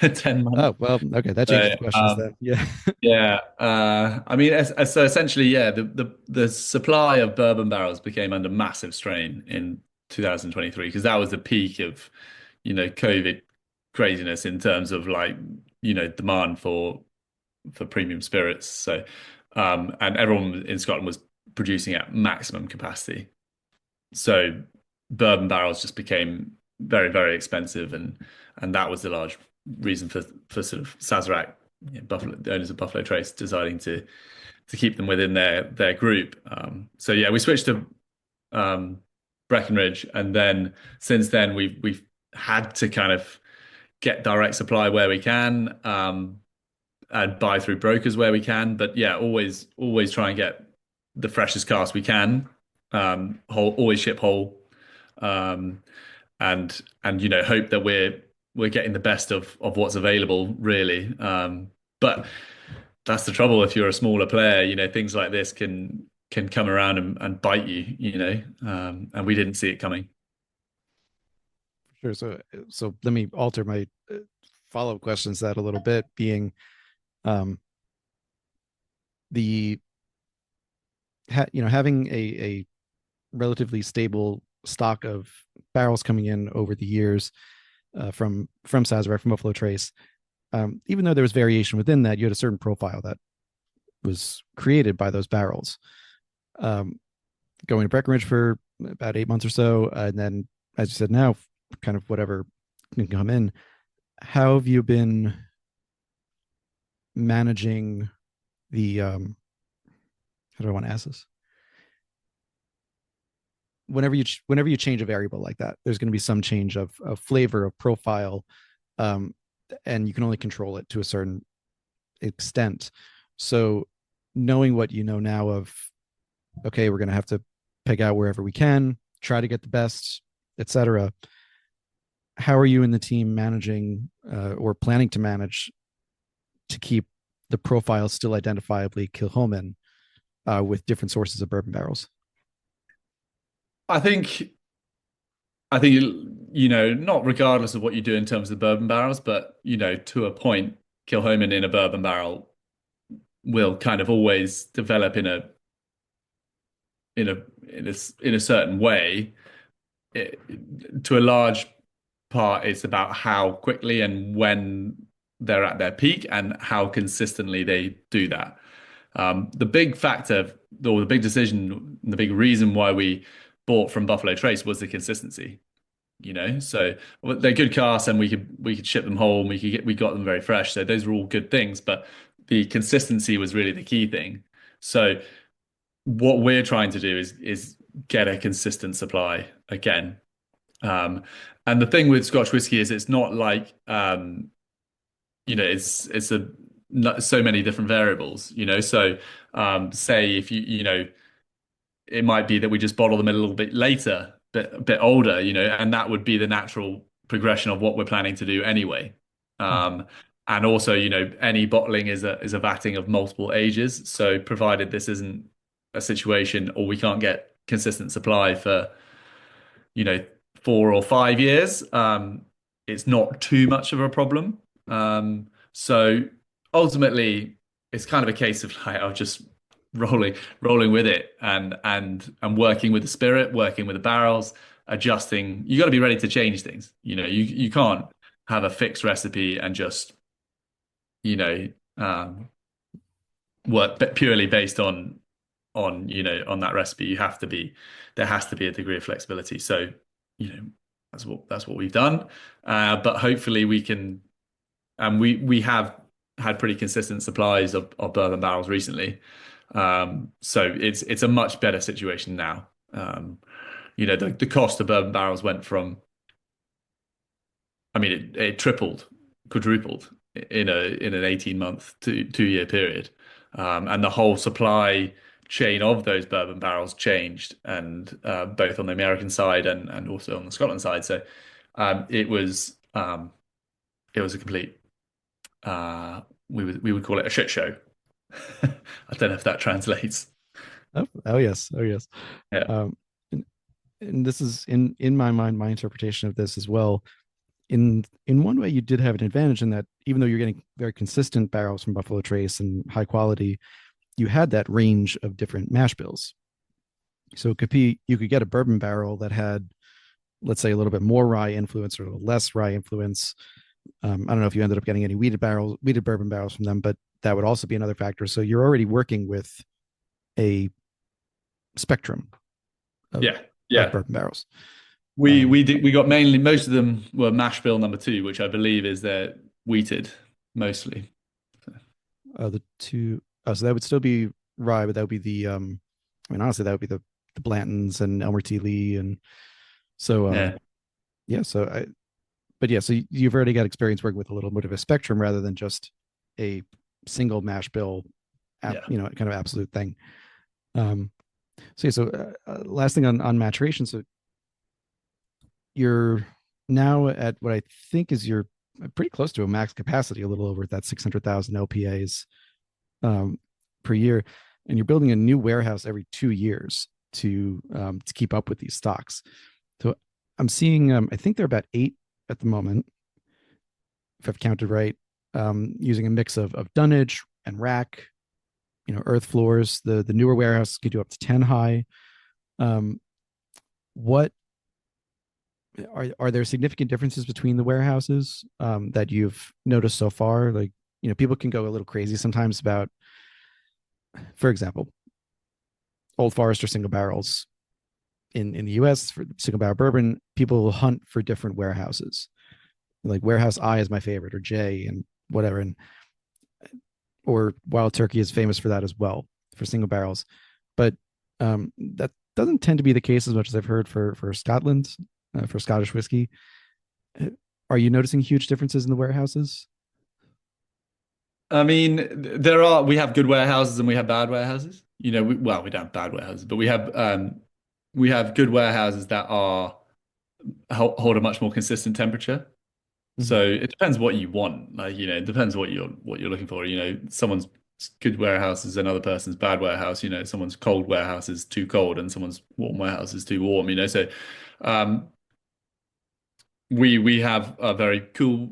10 months. Oh, well, okay, that changes So, the questions then. Yeah. yeah, I mean, so essentially, yeah, the supply of bourbon barrels became under massive strain in 2023 because that was the peak of, COVID craziness in terms of like, demand for premium spirits. So, and everyone in Scotland was producing at maximum capacity. So bourbon barrels just became very, very expensive, and that was the large reason for sort of Sazerac, Buffalo, the owners of Buffalo Trace, deciding to keep them within their group. So yeah, we switched to Breckenridge, and then since then we've had to kind of get direct supply where we can, and buy through brokers where we can. But yeah, always try and get the freshest cast we can. Whole, always ship whole, um, and hope that we're getting the best of what's available, really. But that's the trouble if you're a smaller player. Things like this can come around and bite you. And we didn't see it coming. Sure. So let me alter my follow-up questions that a little bit, being um, the having a relatively stable stock of barrels coming in over the years from Sazerac, from Buffalo Trace. Even though there was variation within that, you had a certain profile that was created by those barrels. Going to Breckenridge for about 8 months or so, and then, as you said, now kind of whatever can come in. How have you been managing the how do I want to ask this? Whenever you change a variable like that, there's going to be some change of flavor, of profile, um, and you can only control it to a certain extent. So knowing what you know now of, okay, we're going to have to peg out wherever we can, try to get the best, etc. How are you and the team managing or planning to manage to keep the profile still identifiably Kilchoman with different sources of bourbon barrels? I think I think not regardless of what you do in terms of bourbon barrels, but to a point, Kilchoman in a bourbon barrel will kind of always develop in a in a certain way. To a large part, it's about how quickly and when they're at their peak and how consistently they do that. The big factor, or the big decision, the big reason why we bought from Buffalo Trace was the consistency. So they're good casts, and we could ship them whole, and we got them very fresh. So those were all good things, but the consistency was really the key thing. So what we're trying to do is get a consistent supply again. Um, and the thing with Scotch whiskey is it's not like it's a not so many different variables. So say if you it might be that we just bottle them a little bit later, a bit older, and that would be the natural progression of what we're planning to do anyway. Um, and also, any bottling is a vatting of multiple ages. So provided this isn't a situation or we can't get consistent supply for, you know, 4 or 5 years, it's not too much of a problem. So ultimately, it's kind of a case of like of just rolling with it and working with the spirit, working with the barrels, adjusting. You got to be ready to change things. You can't have a fixed recipe and just you know work purely based on that recipe. There has to be a degree of flexibility. So you know that's what we've done. But hopefully we can, and we have had pretty consistent supplies of bourbon barrels recently. So it's a much better situation now. The cost of bourbon barrels went from, I mean, it tripled, quadrupled in an 18-month to 2 year period. And the whole supply chain of those bourbon barrels changed, and both on the American side and also on the Scotland side. So it was a complete, we would call it a shit show. I don't know if that translates. Oh yes, oh yes. Yeah. Um, and this is in my mind, my interpretation of this as well. In one way, you did have an advantage in that even though you're getting very consistent barrels from Buffalo Trace and high quality, you had that range of different mash bills. So you could get a bourbon barrel that had, let's say, a little bit more rye influence or a little less rye influence. I don't know if you ended up getting any wheated bourbon barrels from them, but that would also be another factor. So you're already working with a spectrum of, Yeah. of Yeah. bourbon barrels. We got mainly, most of them were mash bill number two, which I believe is their wheated mostly. The two, so that would still be rye, but that would be I mean, honestly, that would be the Blantons and Elmer T. Lee, and so Yeah. yeah. But yeah, so you've already got experience working with a little bit of a spectrum rather than just a single mash bill, Yeah. kind of absolute thing. Um, so yeah, last thing on maturation. So you're now at what I think is your pretty close to a max capacity, a little over that 600,000 LPAs per year, and you're building a new warehouse every 2 years to keep up with these stocks. So I'm seeing, I think there are about 8 at the moment, if I've counted right, using a mix of dunnage and rack, earth floors. The newer warehouse could do up to 10 high. What are there significant differences between the warehouses that you've noticed so far? Like, people can go a little crazy sometimes about, for example, Old Forester single barrels in the US for single barrel bourbon. People will hunt for different warehouses. Like warehouse I is my favorite, or J, and whatever. Or Wild Turkey is famous for that as well, for single barrels. But that doesn't tend to be the case as much as I've heard for Scotland, for Scottish whiskey. Are you noticing huge differences in the warehouses? I mean, we have good warehouses and we have bad warehouses. We don't have bad warehouses, but we have good warehouses that hold a much more consistent temperature. Mm-hmm. So it depends what you want. Like, it depends what you're looking for. Someone's good warehouse is another person's bad warehouse. Someone's cold warehouse is too cold and someone's warm warehouse is too warm. So um, we have a very cool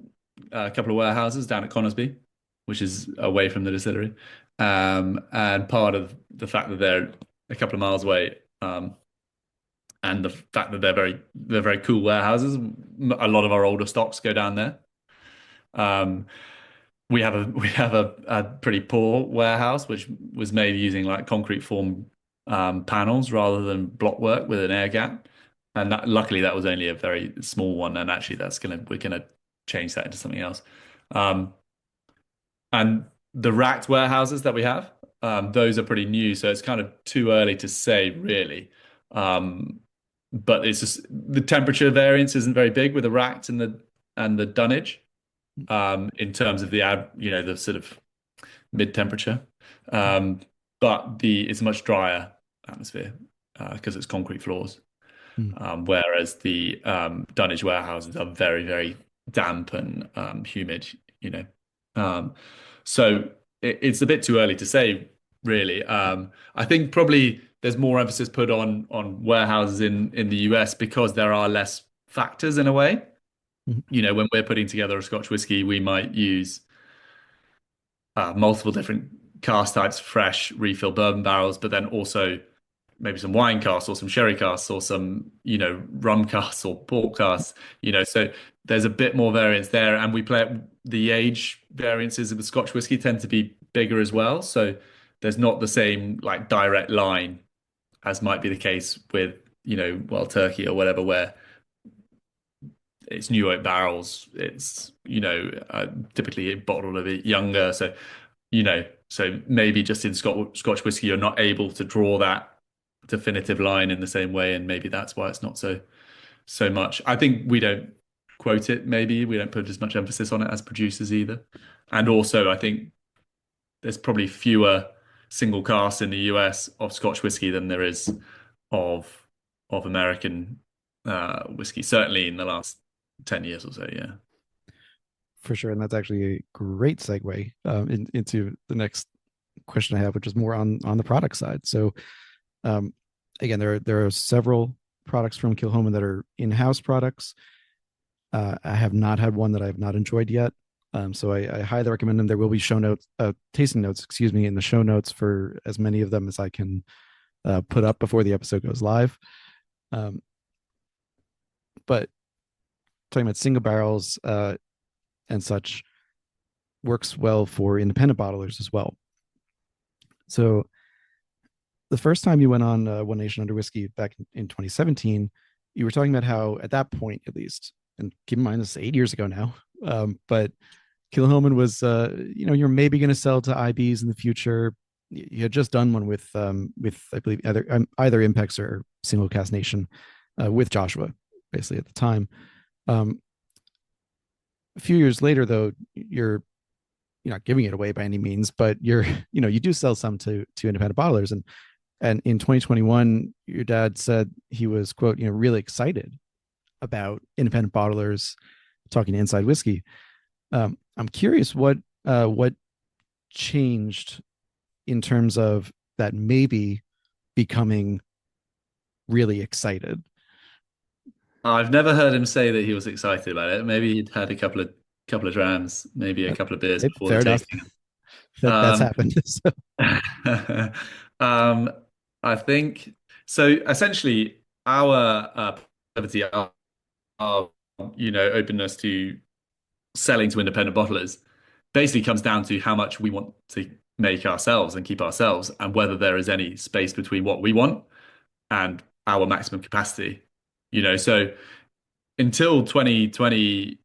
couple of warehouses down at Conisbee, which is away from the distillery. And part of the fact that they're a couple of miles away, and the fact that they're very cool warehouses, a lot of our older stocks go down there. Um, we have a pretty poor warehouse, which was made using like concrete form panels rather than block work with an air gap. And luckily, that was only a very small one. And actually, we're gonna change that into something else. Um, and the racked warehouses that we have, those are pretty new, so it's kind of too early to say really. Um, but it's just the temperature variance isn't very big with the racked and the dunnage, in terms of the sort of mid temperature. Um, but it's a much drier atmosphere. because it's concrete floors. Mm. Whereas the dunnage warehouses are very, very damp and humid, you know. Um, so it's a bit too early to say, really. I think probably there's more emphasis put on warehouses in the US because there are less factors in a way. Mhm. You know, when we're putting together a Scotch whiskey, we might use multiple different cask types, fresh refill bourbon barrels, but then also maybe some wine casks or some sherry casks or some, rum casks or port casks, so there's a bit more variance there. And the age variances of the Scotch whiskey tend to be bigger as well. So there's not the same like direct line as might be the case with, Wild Turkey or whatever, where it's new oak barrels. It's, typically bottled a bit younger. So maybe just in Scotch whiskey, you're not able to draw that definitive line in the same way, and maybe that's why it's not so much. I think we don't quote it. Maybe we don't put as much emphasis on it as producers either. And also, I think there's probably fewer single casks in the US of Scotch whiskey than there is of American whiskey. Certainly in the last 10 years or so. Yeah. For sure. And that's actually a great segue into the next question I have, which is more on the product side. So um, again, there are several products from Kilchoman that are in-house products. I have not had one that I have not enjoyed yet. So I highly recommend them. There will be tasting notes, excuse me, in the show notes for as many of them as I can put up before the episode goes live. Um, but talking about single barrels and such works well for independent bottlers as well. So the first time you went on One Nation Under Whiskey back in 2017, you were talking about how at that point, at least, and keep in mind this is 8 years ago now, but Kilchoman was, you're maybe going to sell to IBs in the future. You had just done one with I believe either Impex or Single Cask Nation with Joshua, basically at the time. A few years later, though, you're not giving it away by any means, but you do sell some to independent bottlers, and in 2021, your dad said he was, quote, really excited about independent bottlers talking to Inside Whiskey. I'm curious what changed in terms of that maybe becoming really excited. I've never heard him say that he was excited about it. Maybe he'd had a couple of drams, maybe a couple of beers before the Fair enough. tasting. That's Um, happened. So, um, I think so. Essentially, our proclivity, our openness to selling to independent bottlers basically comes down to how much we want to make ourselves and keep ourselves, and whether there is any space between what we want and our maximum capacity. So until 2020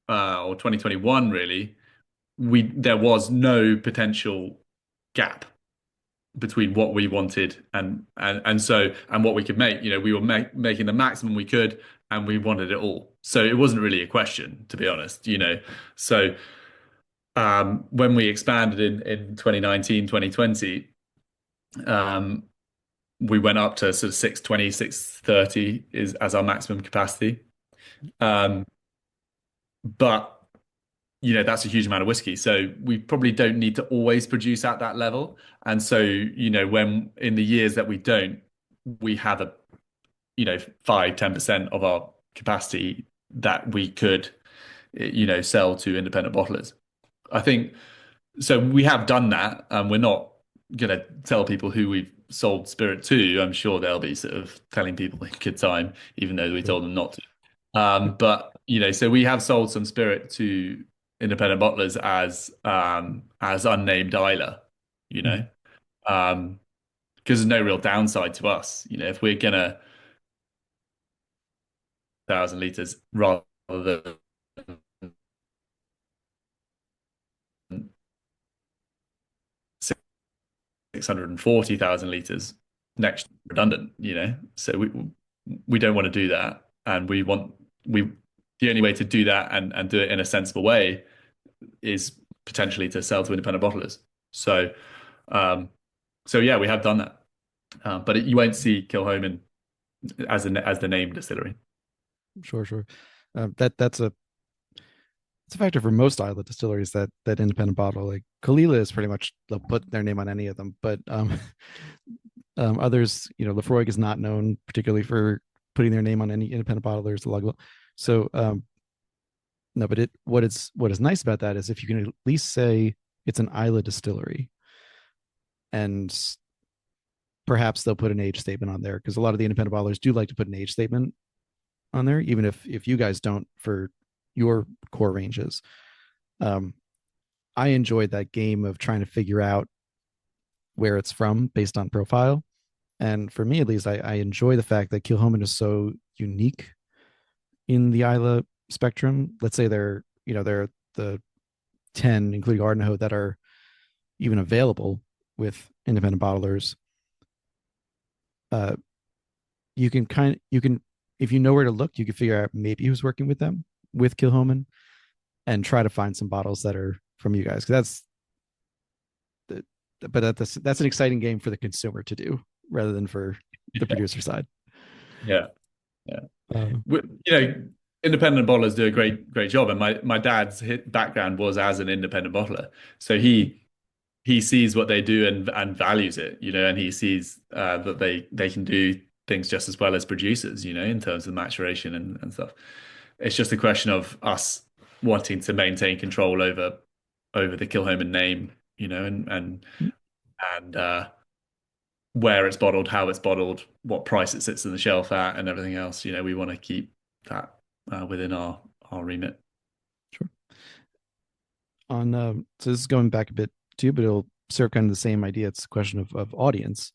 or 2021, really, there was no potential gap between what we wanted and what we could make. We were making the maximum we could, and we wanted it all. So it wasn't really a question, to be honest. So when we expanded in 2019, 2020, um, we went up to sort of 620, 630 is as our maximum capacity. Um, but that's a huge amount of whiskey. So we probably don't need to always produce at that level. And so, when in the years that we don't, we have 5-10% of our capacity that we could, sell to independent bottlers. I think so. We have done that, and we're not going to tell people who we've sold spirit to. I'm sure they'll be sort of telling people in good time, even though we told them not to. But so we have sold some spirit to independent bottlers as unnamed Islay, you know, because there's no real downside to us. If we're gonna 1,000 liters rather than 640,000 liters next redundant, so we don't want to do that, and we the only way to do that and do it in a sensible way is potentially to sell to independent bottlers. So, yeah, we have done that. But you won't see Kilchoman as the name distillery. Sure, sure. That's a it's a factor for most Islay distilleries, that independent bottle. Like Kalila is pretty much, they'll put their name on any of them, but others, Lefroy is not known particularly for putting their name on any independent bottlers. So no, but what is nice about that is if you can at least say it's an Islay distillery, and perhaps they'll put an age statement on there, because a lot of the independent bottlers do like to put an age statement on there, even if you guys don't for your core ranges. Um, I enjoyed that game of trying to figure out where it's from based on profile. And for me, at least, I enjoy the fact that Kilchoman is so unique in the Isla spectrum. Let's say they're the 10, including Ardenhoe, that are even available with independent bottlers. Uh, you can, if you know where to look, you can figure out maybe who's working with them with Kilchoman, and try to find some bottles that are from you guys. Because that's an exciting game for the consumer to do rather than for the Yeah, producer side. yeah, yeah. Uh, You know, independent bottlers do a great job, and my dad's background was as an independent bottler, so he sees what they do and values it, and he sees that they can do things just as well as producers, in terms of maturation and stuff. It's just a question of us wanting to maintain control over the Kilchoman name, and where it's bottled, how it's bottled, what price it sits on the shelf at, and everything else. We want to keep that within our remit. sure. So this is going back a bit too, but it'll serve kind of the same idea. It's a question of audience.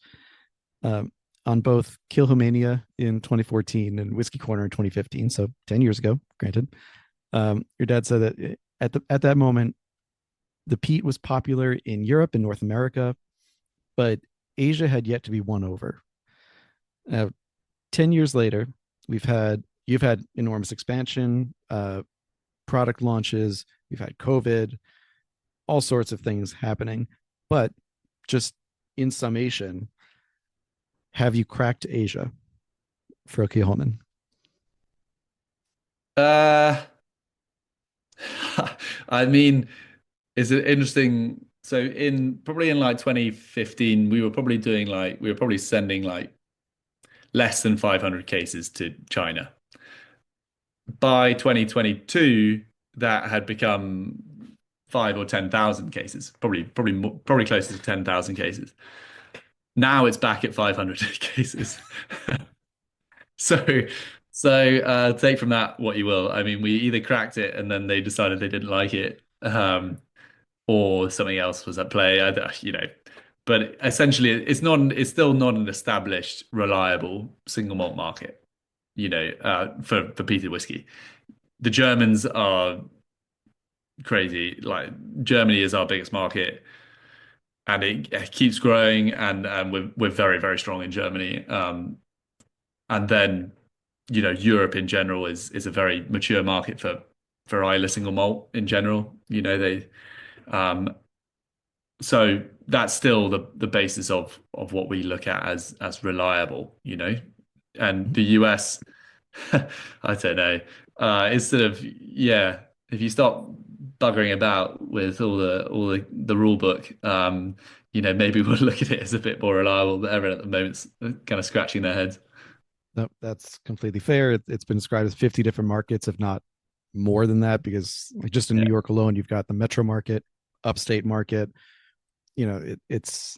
Um, on both Kilhomania in 2014 and Whiskey Corner in 2015, so 10 years ago, granted. Your dad said that at that moment, the peat was popular in Europe and North America, but Asia had yet to be won over. Now, 10 years later, you've had enormous expansion, product launches, we've had COVID, all sorts of things happening. But just in summation, have you cracked Asia for Kilchoman? Uh, I mean, is it interesting? So in like 2015, we were probably sending like less than 500 cases to China. By 2022, that had become 5 or 10,000 cases, probably closer to 10,000 cases. Now it's back at 500 cases. So, so take from that what you will. I mean, we either cracked it and then they decided they didn't like it, or something else was at play. But essentially, it's still not an established, reliable single malt market. For peated whiskey, the Germans are crazy. Like Germany is our biggest market, and it keeps growing, and we're very very strong in Germany. And then Europe in general is a very mature market for Islay single malt in general. They so that's still the basis of what we look at as reliable. And the US, I don't know. It's sort of, yeah. If you stop buggering about with all the rule book, maybe we'll look at it as a bit more reliable. But everyone at the moment's kind of scratching their heads. No, that's completely fair. It's been described as 50 different markets, if not more than that, because like just in Yeah, New York alone, you've got the metro market, upstate market. It's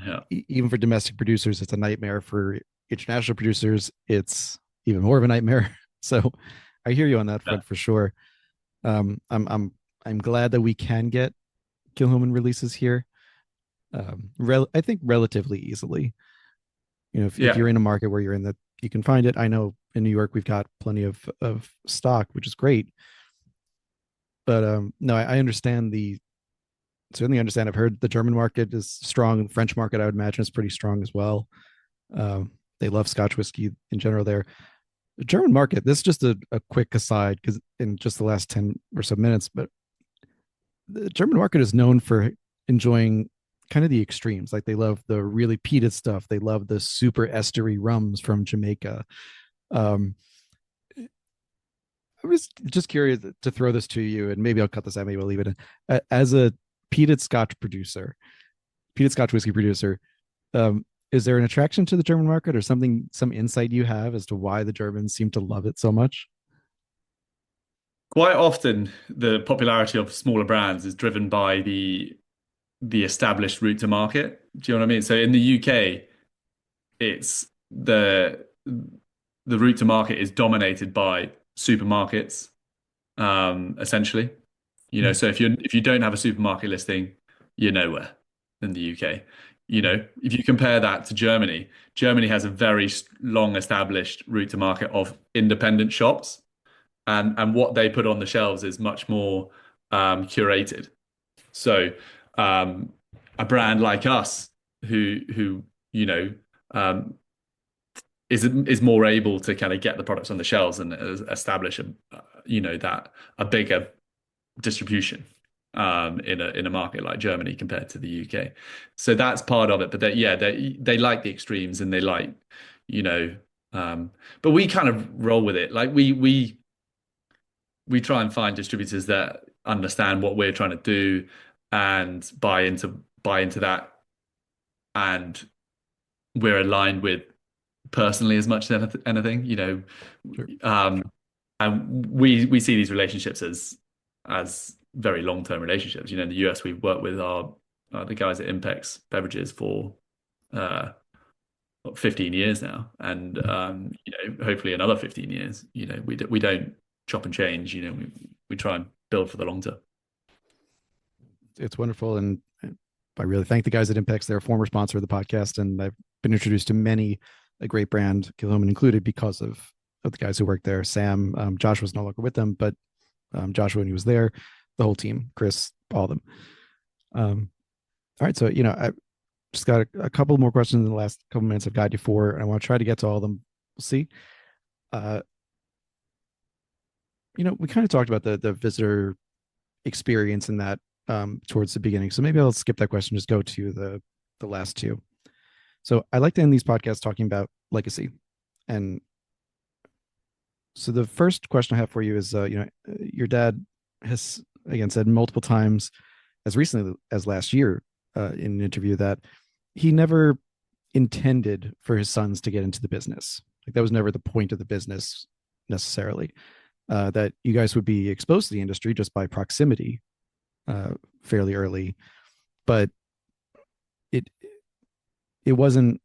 yeah, even for domestic producers, it's a nightmare. For international producers, it's even more of a nightmare. So I hear you on that yeah, front for sure. I'm glad that we can get Kilhuman releases here. I think relatively easily. If yeah, you're in a market where you can find it. I know in New York we've got plenty of stock, which is great. But no, I understand certainly understand. I've heard the German market is strong. The French market, I would imagine, is pretty strong as well. They love Scotch whiskey in general there. The German market, this is just a quick aside because in just the last 10 or so minutes, but the German market is known for enjoying kind of the extremes. Like they love the really peated stuff. They love the super estery rums from Jamaica. Um, I was just curious to throw this to you, and maybe I'll cut this out. Maybe I'll leave it in. As a peated Scotch producer, peated Scotch whiskey producer, is there an attraction to the German market, or something, some insight you have as to why the Germans seem to love it so much? Quite often, the popularity of smaller brands is driven by the established route to market. Do you know what I mean? So in the UK, it's the route to market is dominated by supermarkets, essentially. Mm. So if you don't have a supermarket listing, you're nowhere in the UK. If you compare that to Germany, Germany has a very long established route to market of independent shops, and what they put on the shelves is much more curated. So um, a brand like us, who you know um, is more able to kind of get the products on the shelves and establish that a bigger distribution in a market like Germany compared to the UK. So that's part of it. But they like the extremes, and they like you know um, but we kind of roll with it. Like we try and find distributors that understand what we're trying to do and buy into that, and we're aligned with personally as much as anything. Sure. um, and we see these relationships as very long-term relationships. In the US, we've worked with our the guys at Impex Beverages for uh, 15 years now, and hopefully another 15 years. We don't chop and change. We try and build for the long term. It's wonderful, and I really thank the guys at Impex. They're a former sponsor of the podcast, and I've been introduced to many a great brand, Kilchoman included, because of the guys who work there. Sam, Josh was no longer with them, but Joshua when he was there, the whole team, Chris, all of them. All right, so I just got a couple more questions in the last couple minutes I've got you for, and I want to try to get to all of them. We'll see. Uh, we kind of talked about the visitor experience in that towards the beginning. So maybe I'll skip that question, just go to the last two. So I like to end these podcasts talking about legacy. And so the first question I have for you is, your dad has again said multiple times, as recently as last year, in an interview, that he never intended for his sons to get into the business. Like that was never the point of the business necessarily. That you guys would be exposed to the industry just by proximity fairly early, but it it wasn't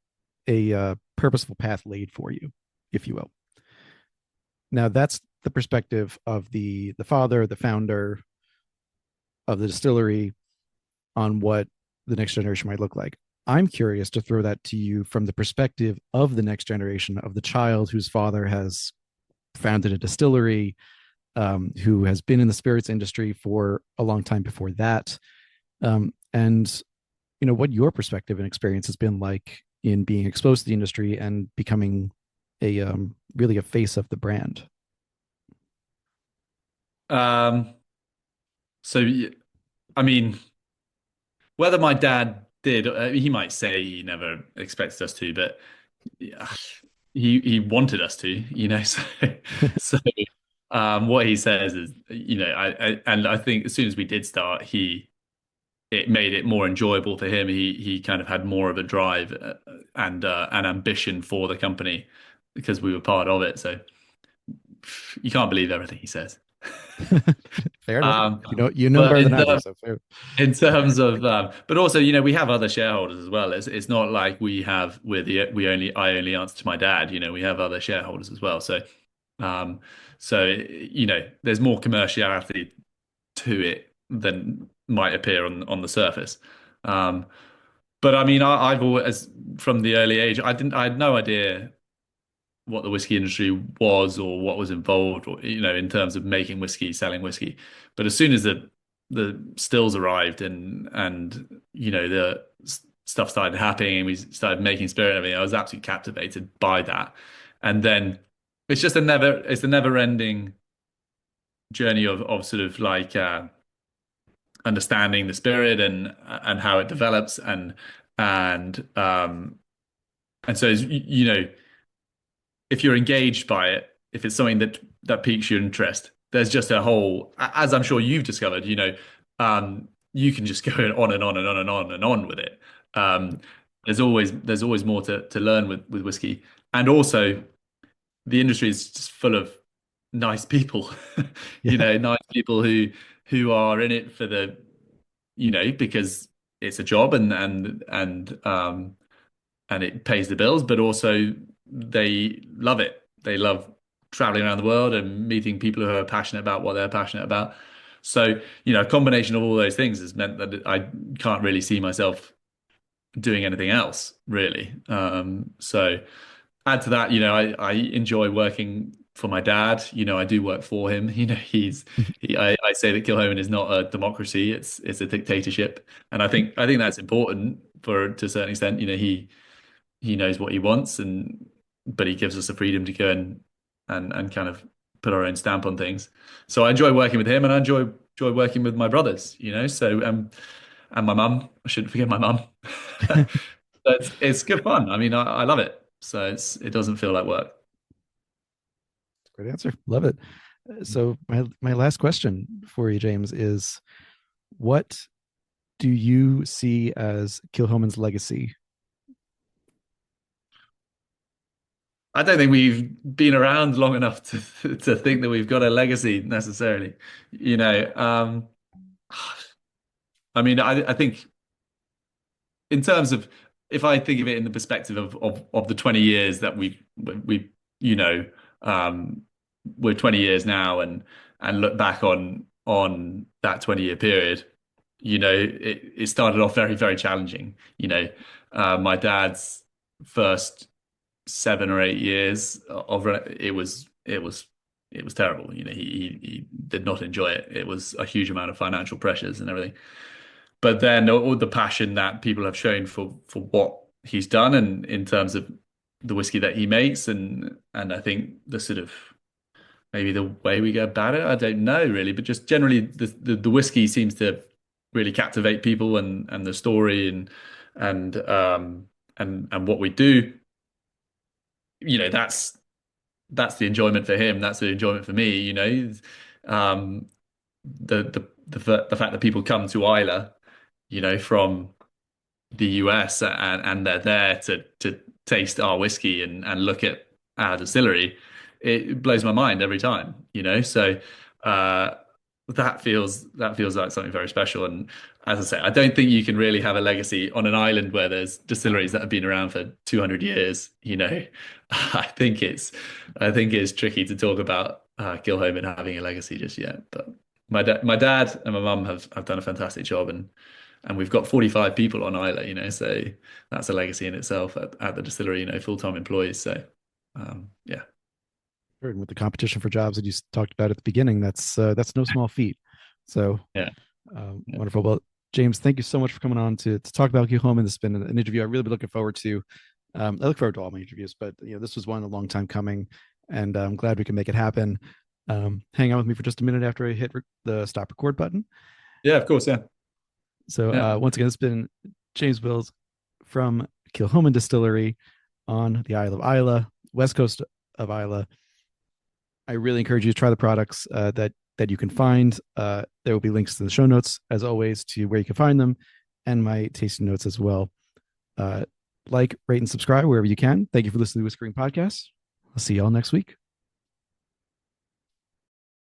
a purposeful path laid for you, if you will. Now that's the perspective of the father, the founder of the distillery, on what the next generation might look like. I'm curious to throw that to you from the perspective of the next generation, of the child whose father has founded a distillery, who has been in the spirits industry for a long time before that, and what your perspective and experience has been like in being exposed to the industry and becoming a really a face of the brand. Um, so I mean, whether my dad did, he might say he never expected us to, but yeah, he wanted us to. So what he says is, and I think as soon as we did start, it made it more enjoyable for him. He kind of had more of a drive and an ambition for the company because we were part of it. So you can't believe everything he says. Fair enough. Um, You know but better than in I do, terms so fair. in terms of but also we have other shareholders as well. It's not like I only answer to my dad. We have other shareholders as well. Um there's more commerciality to it than might appear on the surface. um but I mean, I've always, from the early age, I had no idea what the whiskey industry was or what was involved, or in terms of making whiskey, selling whiskey. But as soon as the stills arrived, and the stuff started happening, and we started making spirit and everything, I was absolutely captivated by that. And then it's a never ending journey of sort of like understanding the spirit and how it develops and and so you know if you're engaged by it, if it's something that piques your interest, there's just a whole, as I'm sure you've discovered, you can just go on and on and on and on and on with it. Um, there's always more to learn with whiskey, and also the industry is just full of nice people, Yeah. nice people who are in it for the, because it's a job and it pays the bills, but also they love it. They love traveling around the world and meeting people who are passionate about what they're passionate about. So, a combination of all those things has meant that I can't really see myself doing anything else, really. So add to that, I enjoy working for my dad. I do work for him. I say that Kilchoman is not a democracy; it's a dictatorship, and I think that's important to a certain extent. He knows what he wants, but he gives us the freedom to go and kind of put our own stamp on things. So I enjoy working with him, and I enjoy working with my brothers. So and my mum. I shouldn't forget my mum. It's good fun. I mean, I love it. So it doesn't feel like work. Great answer. Love it. So my last question for you, James, is what do you see as Kilchoman's legacy? I don't think we've been around long enough to think that we've got a legacy necessarily. You know, um, I mean, I think in terms of if I think of it in the perspective of the 20 years that we you know um we're 20 years now and look back on that 20-year period, it started off very, very challenging. My dad's first 7 or 8 years of it was terrible. He did not enjoy it. It was a huge amount of financial pressures and everything. But then all the passion that people have shown for what he's done and in terms of the whiskey that he makes and I think the sort of maybe the way we go about it, I don't know really, but just generally the whiskey seems to really captivate people and the story and and what we do, that's the enjoyment for him, that's the enjoyment for me, um the fact that people come to Islay, from the US and they're there to taste our whiskey and look at our distillery, it blows my mind every time, So uh, that feels like something very special. And as I say, I don't think you can really have a legacy on an island where there's distilleries that have been around for 200 years. I think it's tricky to talk about Kilchoman having a legacy just yet. But my dad and my mum have done a fantastic job and we've got 45 people on Islay, so that's a legacy in itself at the distillery, full-time employees. So, yeah. And with the competition for jobs that you talked about at the beginning, that's no small feat. So Yeah. Yeah. wonderful. Well, James, thank you so much for coming on to talk about Kilchoman. This has been an interview I've really been looking forward to. I look forward to all my interviews, but this was one a long time coming, and I'm glad we can make it happen. Hang out with me for just a minute after I hit the stop record button. Yeah, of course. Yeah. So Yeah. once again, it's been James Wills from Kilchoman Distillery on the Isle of Islay, west coast of Islay. I really encourage you to try the products that you can find. There will be links to the show notes, as always, to where you can find them, and my tasting notes as well. Like, rate, and subscribe wherever you can. Thank you for listening to the Whiskering Podcast. I'll see y'all next week.